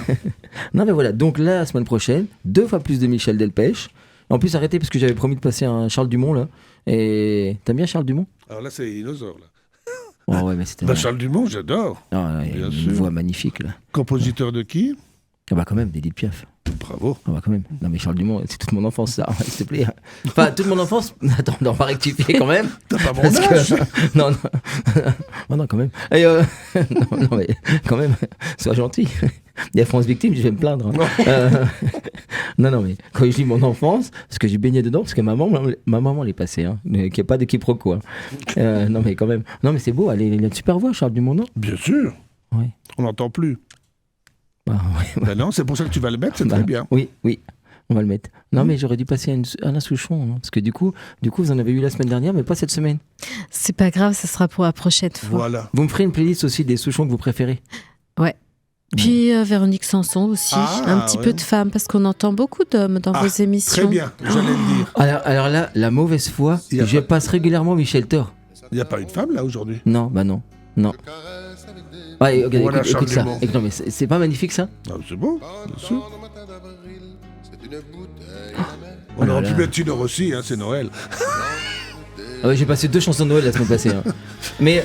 Speaker 4: Non mais voilà, donc là, la semaine prochaine, 2 fois plus de Michel Delpech. En plus, arrêtez parce que j'avais promis de passer un Charles Dumont là. Et t'aimes bien Charles Dumont?
Speaker 5: Alors là, c'est Dinosaure. Là.
Speaker 4: Oh ouais, mais c'était...
Speaker 5: Bah, Charles Dumont, j'adore.
Speaker 4: Ah, il y a
Speaker 5: bien
Speaker 4: une
Speaker 5: sûr.
Speaker 4: voix magnifique là.
Speaker 5: Compositeur de qui?
Speaker 4: Ah bah quand même, d'Édith Piaf.
Speaker 5: Bravo.
Speaker 4: Ah bah quand même. Non mais Charles Dumont, c'est toute mon enfance ça, s'il te plaît. Enfin, toute mon enfance... Attends, on va rectifier quand même.
Speaker 5: T'as pas mon
Speaker 4: Parce
Speaker 5: âge.
Speaker 4: que... Non, non. Oh non, quand même. Et non, mais quand même, sois gentil. Il y a France Victime, je vais me plaindre. Hein. Non, mais quand je dis mon enfance, parce que j'ai baigné dedans, parce que ma maman l'est passée, hein, qu'il n'y a pas de quiproquo. Hein. Non, mais quand même. Non, mais c'est beau, il a une super voix, Charles Dumont, non?
Speaker 5: Bien sûr.
Speaker 4: Ouais.
Speaker 5: On n'entend plus.
Speaker 4: Bah, ouais.
Speaker 5: Bah non, c'est pour ça que tu vas le mettre, c'est
Speaker 4: Bah,
Speaker 5: très bien.
Speaker 4: Oui, on va le mettre. Non, mais j'aurais dû passer à Alain Souchon, hein, parce que du coup, vous en avez eu la semaine dernière, mais pas cette semaine.
Speaker 6: C'est pas grave, ce sera pour la prochaine fois.
Speaker 5: Voilà.
Speaker 4: Vous me ferez une playlist aussi des Souchons que vous préférez?
Speaker 6: Ouais. Puis Véronique Sanson aussi,
Speaker 5: Ah,
Speaker 6: un petit
Speaker 5: ouais.
Speaker 6: peu de femmes, parce qu'on entend beaucoup d'hommes dans vos émissions.
Speaker 5: Très bien, j'allais le dire.
Speaker 4: Alors là, la mauvaise foi,
Speaker 5: Il y a
Speaker 4: je
Speaker 5: pas-
Speaker 4: passe régulièrement Michel Thor.
Speaker 5: Il n'y a pas une femme là aujourd'hui.
Speaker 4: Non, bah non. Ouais, regarde,
Speaker 5: Voilà,
Speaker 4: écoute
Speaker 5: Charles
Speaker 4: ça.
Speaker 5: Dumont.
Speaker 4: Non, mais c'est pas magnifique ça?
Speaker 5: Ah, c'est beau, bien sûr. On
Speaker 4: Oh là
Speaker 5: aurait
Speaker 4: là.
Speaker 5: pu mettre Tino Rossi, hein, c'est Noël.
Speaker 4: Ah ouais, j'ai passé 2 chansons de Noël la semaine passée. Hein. Mais.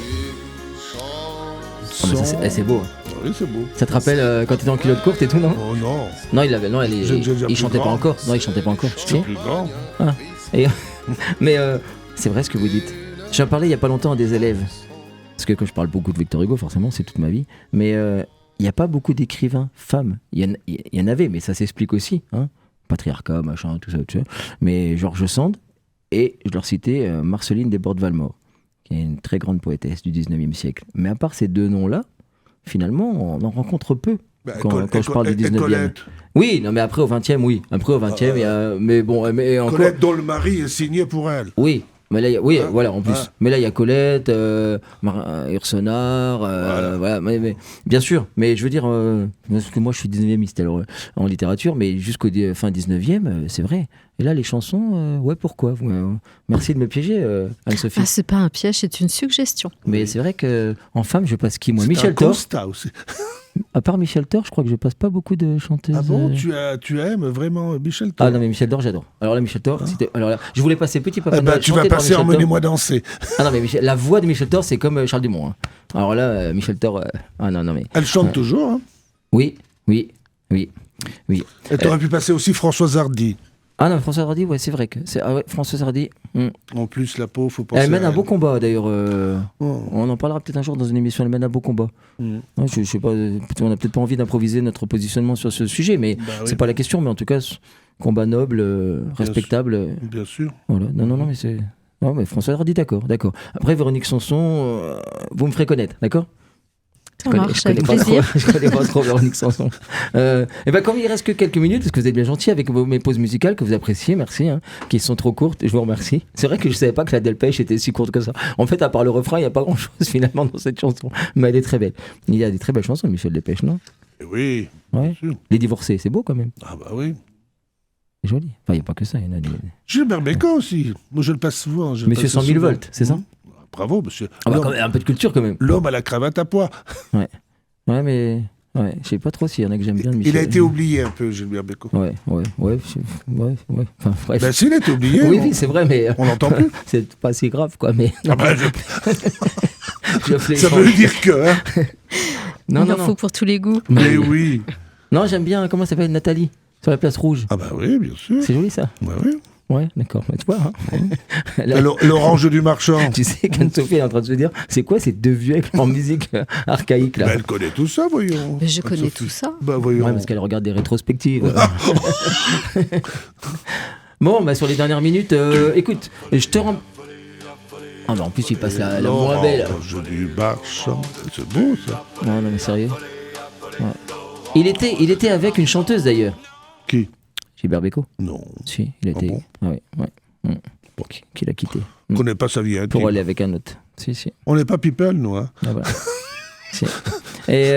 Speaker 4: Ah, mais ça, c'est beau. Hein.
Speaker 5: Ah oui, c'est beau.
Speaker 4: Ça te rappelle quand t'étais en culotte courte et tout, non?
Speaker 5: Oh non,
Speaker 4: Non, il
Speaker 5: J'ai
Speaker 4: chantait
Speaker 5: plus
Speaker 4: pas
Speaker 5: grand.
Speaker 4: encore. Non, il chantait pas encore.
Speaker 5: c'est plus grand.
Speaker 4: Et, mais c'est vrai ce que vous dites. J'en parlais il y a pas longtemps à des élèves. Parce que quand je parle beaucoup de Victor Hugo, forcément, c'est toute ma vie. Mais il n'y a pas beaucoup d'écrivains femmes. Il y en avait, mais ça s'explique aussi. Hein. Patriarcat, machin, tout ça. Mais George Sand, et je leur citais Marceline Desbordes-Valmore, qui est une très grande poétesse du 19e siècle. Mais à part ces 2 noms-là, finalement, on en rencontre peu.
Speaker 5: Bah,
Speaker 4: Quand je parle du 19e.
Speaker 5: Colette.
Speaker 4: Oui, non, mais après au 20e, oui. Après au 20e, il y a... Mais bon, mais encore...
Speaker 5: Colette dont le mari est signé pour elle.
Speaker 4: Oui, mais là, oui,
Speaker 5: Hein
Speaker 4: voilà, en plus.
Speaker 5: Hein
Speaker 4: Mais là, il y a Colette, Ursonard, voilà. Mais bien sûr, mais je veux dire, parce que moi, je suis 19e alors, en littérature, mais jusqu'au fin 19e, c'est vrai. Et là, les chansons, ouais, pourquoi merci de me piéger, Anne-Sophie.
Speaker 6: Ah, c'est pas un piège, c'est une suggestion.
Speaker 4: Mais c'est vrai qu'en femme, je passe qui, moi?
Speaker 5: C'est
Speaker 4: Michel
Speaker 5: un
Speaker 4: Thor.
Speaker 5: constat aussi.
Speaker 4: À part Michel Thor, je crois que je passe pas beaucoup de chanteuses.
Speaker 5: Ah bon, tu aimes vraiment Michel Thor?
Speaker 4: Ah non, mais Michel Thor, j'adore. Alors là, Michel Thor, alors là, je voulais passer Petit Papa
Speaker 5: Eh ben,
Speaker 4: Noël,
Speaker 5: tu vas
Speaker 4: chanté par
Speaker 5: passer
Speaker 4: Michel Thor.
Speaker 5: Emmenez-moi danser.
Speaker 4: Ah non, mais la voix de Michel Thor, c'est comme Charles Dumont. Hein. Alors là, Michel Thor, ah non, mais...
Speaker 5: Elle chante toujours. Hein.
Speaker 4: Oui.
Speaker 5: Et t'aurais pu passer aussi Françoise Hardy.
Speaker 4: Ah non, Françoise Hardy, ouais, c'est vrai que... Françoise Hardy,
Speaker 5: En plus, la peau, faut penser
Speaker 4: elle mène
Speaker 5: à
Speaker 4: un beau combat, d'ailleurs.
Speaker 5: Oh.
Speaker 4: On en parlera peut-être un jour dans une émission, elle mène un beau combat.
Speaker 5: Mm.
Speaker 4: Ouais, je sais pas, on n'a peut-être pas envie d'improviser notre positionnement sur ce sujet, mais
Speaker 5: Bah oui.
Speaker 4: c'est pas la question, mais en tout cas, combat noble, respectable.
Speaker 5: Bien sûr.
Speaker 4: Voilà. Non, mais c'est... Non, mais Françoise Hardy, d'accord. Après, Véronique Sanson, vous me ferez connaître, d'accord?
Speaker 6: Ça marche, avec
Speaker 4: pas
Speaker 6: plaisir.
Speaker 4: trop, je connais pas trop Véronique Sanson. Et ben comme il reste que quelques minutes, parce que vous êtes bien gentil avec mes pauses musicales que vous appréciez, merci, hein, qui sont trop courtes, je vous remercie. C'est vrai que je savais pas que la Delpech était si courte que ça. En fait, à part le refrain, il n'y a pas grand chose finalement dans cette chanson, mais elle est très belle. Il y a des très belles chansons de Michel Delpech, non?
Speaker 5: Oui,
Speaker 4: Ouais.
Speaker 5: bien sûr.
Speaker 4: Les divorcés, c'est beau quand même,
Speaker 5: Ah bah oui.
Speaker 4: c'est joli. Enfin, il n'y a pas que ça, il y en a des...
Speaker 5: Gilbert Bécaud aussi. Moi, je le passe souvent. je le
Speaker 4: Monsieur
Speaker 5: passe
Speaker 4: 100 000
Speaker 5: souvent.
Speaker 4: volts, c'est ça?
Speaker 5: Mhm. Bravo, monsieur.
Speaker 4: Ah bah
Speaker 5: L'homme-
Speaker 4: quand même, un peu de culture quand même.
Speaker 5: L'homme à la cravate à pois.
Speaker 4: Ouais, mais ouais, je sais pas trop s'il y en a que j'aime bien de Michel.
Speaker 5: Il a été oublié un peu, Gilbert Bécaud.
Speaker 4: Ouais. Enfin, bref.
Speaker 5: Ben, s'il était oublié,
Speaker 4: Oui, c'est vrai, mais
Speaker 5: on l'entend plus.
Speaker 4: c'est pas si grave, quoi. Mais
Speaker 5: Ah ben,
Speaker 4: je fais-
Speaker 5: ça veut dire que. Hein.
Speaker 4: non,
Speaker 6: Il
Speaker 4: non,
Speaker 6: en faut
Speaker 4: non.
Speaker 6: pour tous les goûts.
Speaker 5: Mais oui.
Speaker 4: Non, j'aime bien. Comment ça s'appelle, Nathalie, sur la place rouge.
Speaker 5: Ah bah oui, bien sûr.
Speaker 4: C'est joli ça.
Speaker 5: Bah oui.
Speaker 4: Ouais, d'accord. Bah, tu vois. Hein. Là,
Speaker 5: L'orange du marchand.
Speaker 4: tu sais qu'Anne-Sophie est en train de se dire, c'est quoi ces 2 vieux avec leur musique archaïque là?
Speaker 5: Ben, elle connaît tout ça, voyons.
Speaker 6: Mais je connais
Speaker 5: Anne-Sophie.
Speaker 6: tout ça.
Speaker 5: Bah voyons.
Speaker 4: Ouais, parce qu'elle regarde des rétrospectives. Bon, bah sur les dernières minutes, écoute, je te rends. Ah bah en plus il passe la moins belle.
Speaker 5: L'orange du marchand. C'est beau ça.
Speaker 4: Non, mais sérieux. Ouais. Il était avec une chanteuse d'ailleurs.
Speaker 5: Qui?
Speaker 4: Gilbert Bécaud.
Speaker 5: Non.
Speaker 4: Si, il était.
Speaker 5: bon
Speaker 4: ouais. Bon. Qui l'a quitté.
Speaker 5: On connaît pas sa vie intime.
Speaker 4: Pour aller avec un autre. Si.
Speaker 5: On n'est pas people, nous. Hein.
Speaker 4: Ah, voilà. Si. Et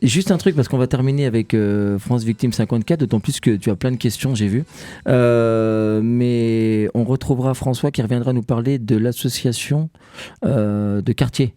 Speaker 4: juste un truc, parce qu'on va terminer avec France Victime 54, d'autant plus que tu as plein de questions, j'ai vu. Mais on retrouvera François qui reviendra nous parler de l'association de quartier.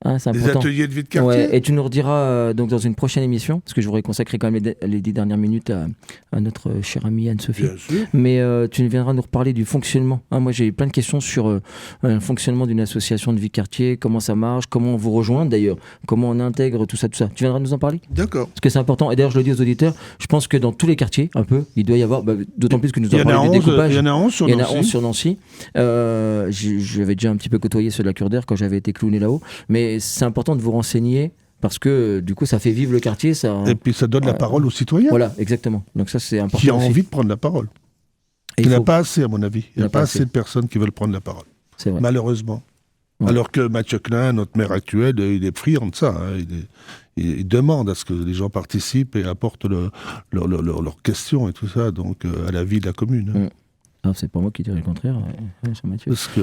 Speaker 4: Hein, c'est important.
Speaker 5: Des ateliers de vie de quartier.
Speaker 4: Ouais, et tu nous rediras donc dans une prochaine émission, parce que je voudrais consacrer quand même les 10 dernières minutes à notre chère amie Anne-Sophie.
Speaker 5: Bien sûr.
Speaker 4: Mais tu viendras nous reparler du fonctionnement. Hein, moi, j'ai plein de questions sur le fonctionnement d'une association de vie de quartier, comment ça marche, comment on vous rejoint d'ailleurs, comment on intègre tout ça. Tu viendras nous en parler ?
Speaker 5: D'accord.
Speaker 4: Parce que c'est important. Et d'ailleurs, je le dis aux auditeurs, je pense que dans tous les quartiers, un peu, il doit y avoir, d'autant plus que nous avons parlé du découpage.
Speaker 5: Il y en a 11 sur Nancy.
Speaker 4: Il y en a 11 sur Nancy. J'avais déjà un petit peu côtoyé ceux de la Cure d'Air quand j'avais été clowné là-haut. Mais c'est important de vous renseigner parce que du coup ça fait vivre le quartier. Et
Speaker 5: puis ça donne la parole aux citoyens.
Speaker 4: Voilà, exactement. Donc ça c'est important.
Speaker 5: Qui a
Speaker 4: aussi.
Speaker 5: envie de prendre la parole. Il n'y en a pas assez à mon avis. Il n'y a pas assez de personnes qui veulent prendre la parole.
Speaker 4: C'est vrai.
Speaker 5: Malheureusement. Ouais. Alors que Mathieu Klein, notre maire actuel, il est friand de ça. Hein. Il demande à ce que les gens participent et apportent leurs questions et tout ça donc, à la vie de la commune. Hein.
Speaker 4: Ah, c'est pas moi qui dirais le contraire, sur Mathieu.
Speaker 5: Parce que,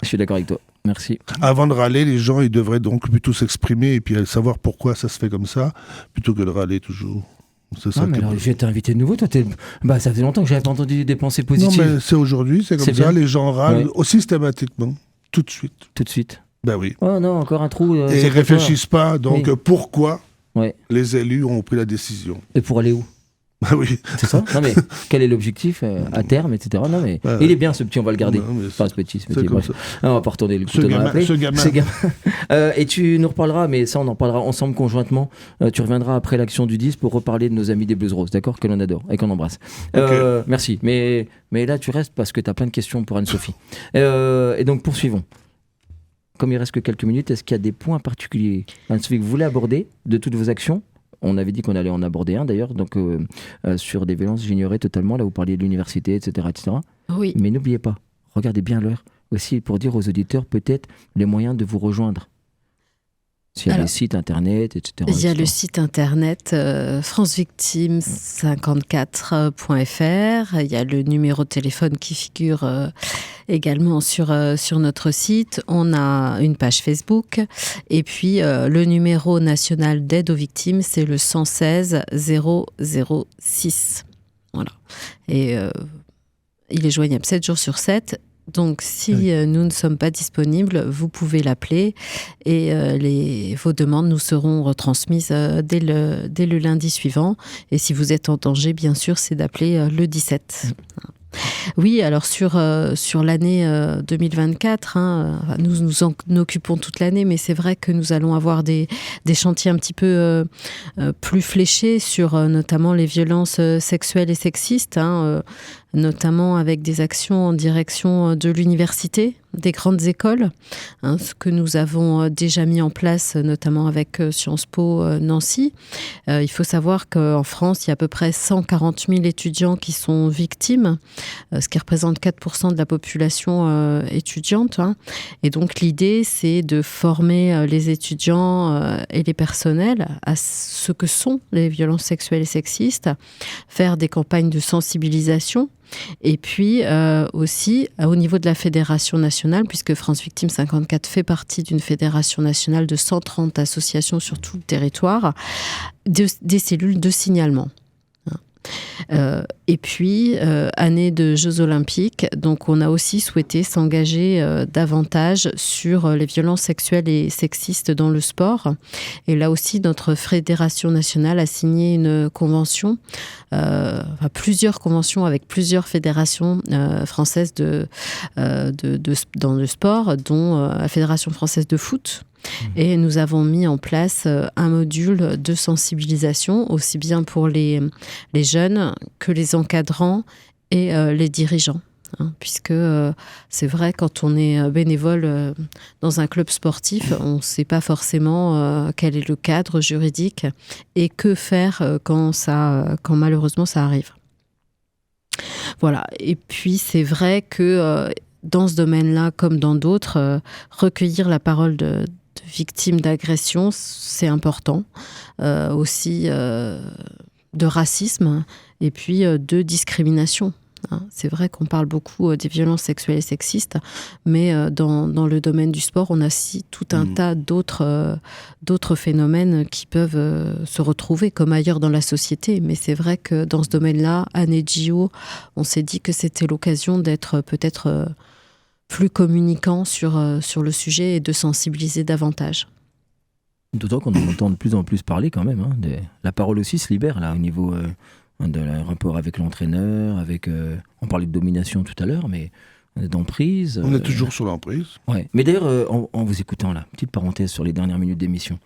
Speaker 4: je suis d'accord avec toi. Merci.
Speaker 5: Avant de râler, les gens ils devraient donc plutôt s'exprimer et puis savoir pourquoi ça se fait comme ça, plutôt que de râler toujours. C'est ça.
Speaker 4: Mais alors, je vais t'inviter de nouveau. Toi, ça faisait longtemps que j'avais pas entendu des pensées positives.
Speaker 5: Non, mais c'est aujourd'hui, c'est comme ça. Bien. Les gens râlent systématiquement, tout de suite.
Speaker 4: Tout de suite.
Speaker 5: Ben oui.
Speaker 4: Oh non, encore un trou.
Speaker 5: Et ils réfléchissent pas. Donc pourquoi les élus ont pris la décision.
Speaker 4: Et pour aller où?
Speaker 5: Bah oui.
Speaker 4: C'est ça. Non mais quel est l'objectif à terme, etc. Non mais il est bien ce petit, on va le garder. Enfin ce petit. On va pas retourner le couteau dans la plaie. Ce gamin. Et tu nous reparleras, mais ça on en parlera ensemble conjointement. Tu reviendras après l'action du 10 pour reparler de nos amis des Blues Roses, d'accord, que l'on adore et qu'on embrasse. Okay. Merci. Mais là tu restes parce que tu as plein de questions pour Anne-Sophie. Et donc poursuivons. Comme il reste que quelques minutes, est-ce qu'il y a des points particuliers, Anne-Sophie, que vous voulez aborder de toutes vos actions? On avait dit qu'on allait en aborder un d'ailleurs, donc sur des violences, j'ignorais totalement, là vous parliez de l'université, etc.
Speaker 6: Oui.
Speaker 4: Mais n'oubliez pas, regardez bien l'heure aussi pour dire aux auditeurs peut-être les moyens de vous rejoindre. S'il y a les sites internet, etc.
Speaker 6: Il y a le site internet francevictime54.fr. Il y a le numéro de téléphone qui figure également sur notre site. On a une page Facebook. Et puis, le numéro national d'aide aux victimes, c'est le 116 006. Voilà. Et il est joignable 7 jours sur 7. Donc, si nous ne sommes pas disponibles, vous pouvez l'appeler et vos demandes nous seront retransmises dès le lundi suivant. Et si vous êtes en danger, bien sûr, c'est d'appeler le 17. Oui, alors sur l'année 2024, nous nous en occupons toute l'année, mais c'est vrai que nous allons avoir des chantiers un petit peu plus fléchés sur notamment les violences sexuelles et sexistes, notamment avec des actions en direction de l'université, des grandes écoles, ce que nous avons déjà mis en place, notamment avec Sciences Po Nancy. Il faut savoir qu'en France, il y a à peu près 140 000 étudiants qui sont victimes, ce qui représente 4% de la population étudiante. Et donc l'idée, c'est de former les étudiants et les personnels à ce que sont les violences sexuelles et sexistes, faire des campagnes de sensibilisation. Et puis aussi au niveau de la fédération nationale, puisque France Victime 54 fait partie d'une fédération nationale de 130 associations sur tout le territoire, des cellules de signalement. Et puis, année de Jeux Olympiques, donc on a aussi souhaité s'engager davantage sur les violences sexuelles et sexistes dans le sport. Et là aussi, notre fédération nationale a signé une convention, plusieurs conventions avec plusieurs fédérations françaises dans le sport, dont la Fédération française de foot. Et nous avons mis en place un module de sensibilisation, aussi bien pour les jeunes que les encadrants et les dirigeants. Puisque c'est vrai, quand on est bénévole dans un club sportif, on ne sait pas forcément quel est le cadre juridique et que faire quand malheureusement ça arrive. Voilà. Et puis c'est vrai que dans ce domaine-là, comme dans d'autres, recueillir la parole de victimes d'agressions, c'est important. Aussi de racisme et puis de discrimination. C'est vrai qu'on parle beaucoup des violences sexuelles et sexistes, mais dans le domaine du sport, on a aussi tout un tas d'autres phénomènes qui peuvent se retrouver comme ailleurs dans la société. Mais c'est vrai que dans ce domaine-là, année de JO, on s'est dit que c'était l'occasion d'être peut-être plus communicant sur le sujet et de sensibiliser davantage.
Speaker 4: D'autant qu'on en entend de plus en plus parler quand même. La parole aussi se libère là au niveau de rapport avec l'entraîneur, on parlait de domination tout à l'heure, mais d'emprise.
Speaker 5: On est toujours sur l'emprise.
Speaker 4: Ouais. Mais d'ailleurs, en vous écoutant là, petite parenthèse sur les dernières minutes d'émission,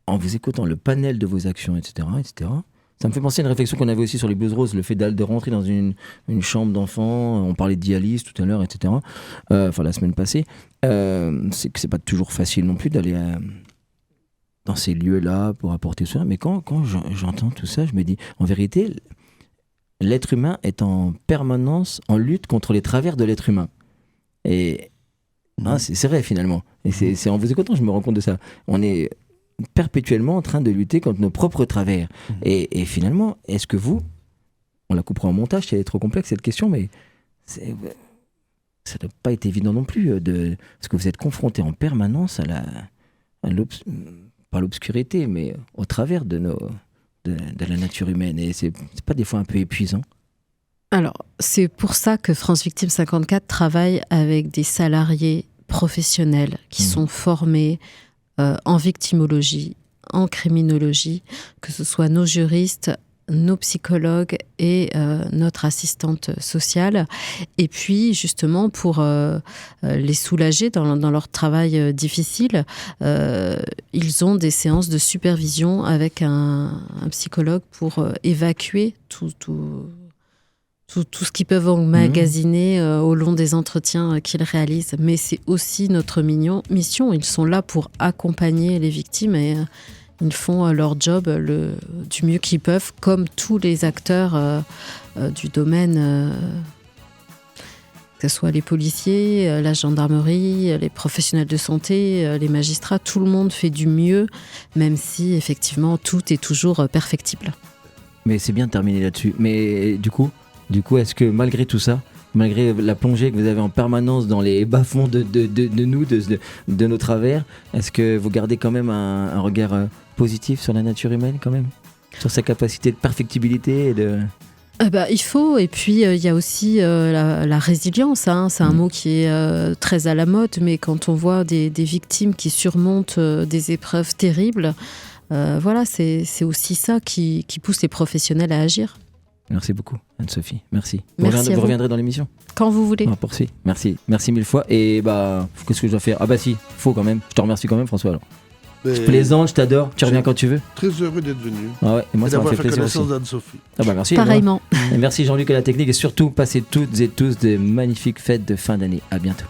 Speaker 4: en vous écoutant le panel de vos actions, etc., ça me fait penser à une réflexion qu'on avait aussi sur les Blues Roses, le fait de rentrer dans une chambre d'enfant. On parlait de dialyse tout à l'heure, etc. Enfin, la semaine passée. C'est que c'est pas toujours facile non plus d'aller dans ces lieux-là pour apporter ça. Mais quand j'entends tout ça, je me dis, en vérité, l'être humain est en permanence en lutte contre les travers de l'être humain. Et c'est vrai finalement. Et c'est en vous écoutant, je me rends compte de ça. On est perpétuellement en train de lutter contre nos propres travers. Et finalement, est-ce que on la coupera en montage si elle est trop complexe cette question, mais ça ne doit pas être évident non plus, parce que vous êtes confronté en permanence pas l'obscurité, mais au travers de la nature humaine. Et c'est pas des fois un peu épuisant?
Speaker 6: Alors, c'est pour ça que France Victime 54 travaille avec des salariés professionnels qui sont formés en victimologie, en criminologie, que ce soit nos juristes, nos psychologues et notre assistante sociale. Et puis, justement, pour les soulager dans leur travail difficile, ils ont des séances de supervision avec un psychologue pour évacuer tout ce qu'ils peuvent emmagasiner au long des entretiens qu'ils réalisent. Mais c'est aussi notre mission. Ils sont là pour accompagner les victimes et ils font leur job du mieux qu'ils peuvent, comme tous les acteurs du domaine, que ce soit les policiers, la gendarmerie, les professionnels de santé, les magistrats. Tout le monde fait du mieux, même si effectivement tout est toujours perfectible.
Speaker 4: Mais c'est bien de terminer là-dessus. Mais du coup, est-ce que malgré tout ça, malgré la plongée que vous avez en permanence dans les bas-fonds de nous, de nos travers, est-ce que vous gardez quand même un regard positif sur la nature humaine quand même, sur sa capacité de perfectibilité et
Speaker 6: il faut, et puis il y a aussi la résilience, c'est un mot qui est très à la mode, mais quand on voit des victimes qui surmontent des épreuves terribles, c'est aussi ça qui pousse les professionnels à agir.
Speaker 4: Merci beaucoup, Anne-Sophie. Merci.
Speaker 6: Merci
Speaker 4: vous reviendrez dans l'émission
Speaker 6: quand vous voulez.
Speaker 4: Poursuit. Merci 1000 fois. Et qu'est-ce que je dois faire? Faut quand même. Je te remercie quand même, François. Alors. Je plaisante, je t'adore. Tu reviens quand tu veux.
Speaker 5: Très heureux d'être venu.
Speaker 4: Ah ouais, et moi, ça m'a fait plaisir aussi.
Speaker 5: d'Anne-Sophie.
Speaker 4: Merci.
Speaker 6: Pareillement.
Speaker 4: Et merci Jean-Luc à la technique et surtout, passez toutes et tous de magnifiques fêtes de fin d'année. À bientôt.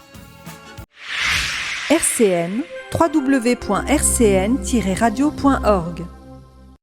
Speaker 2: RCN, www.rcn-radio.org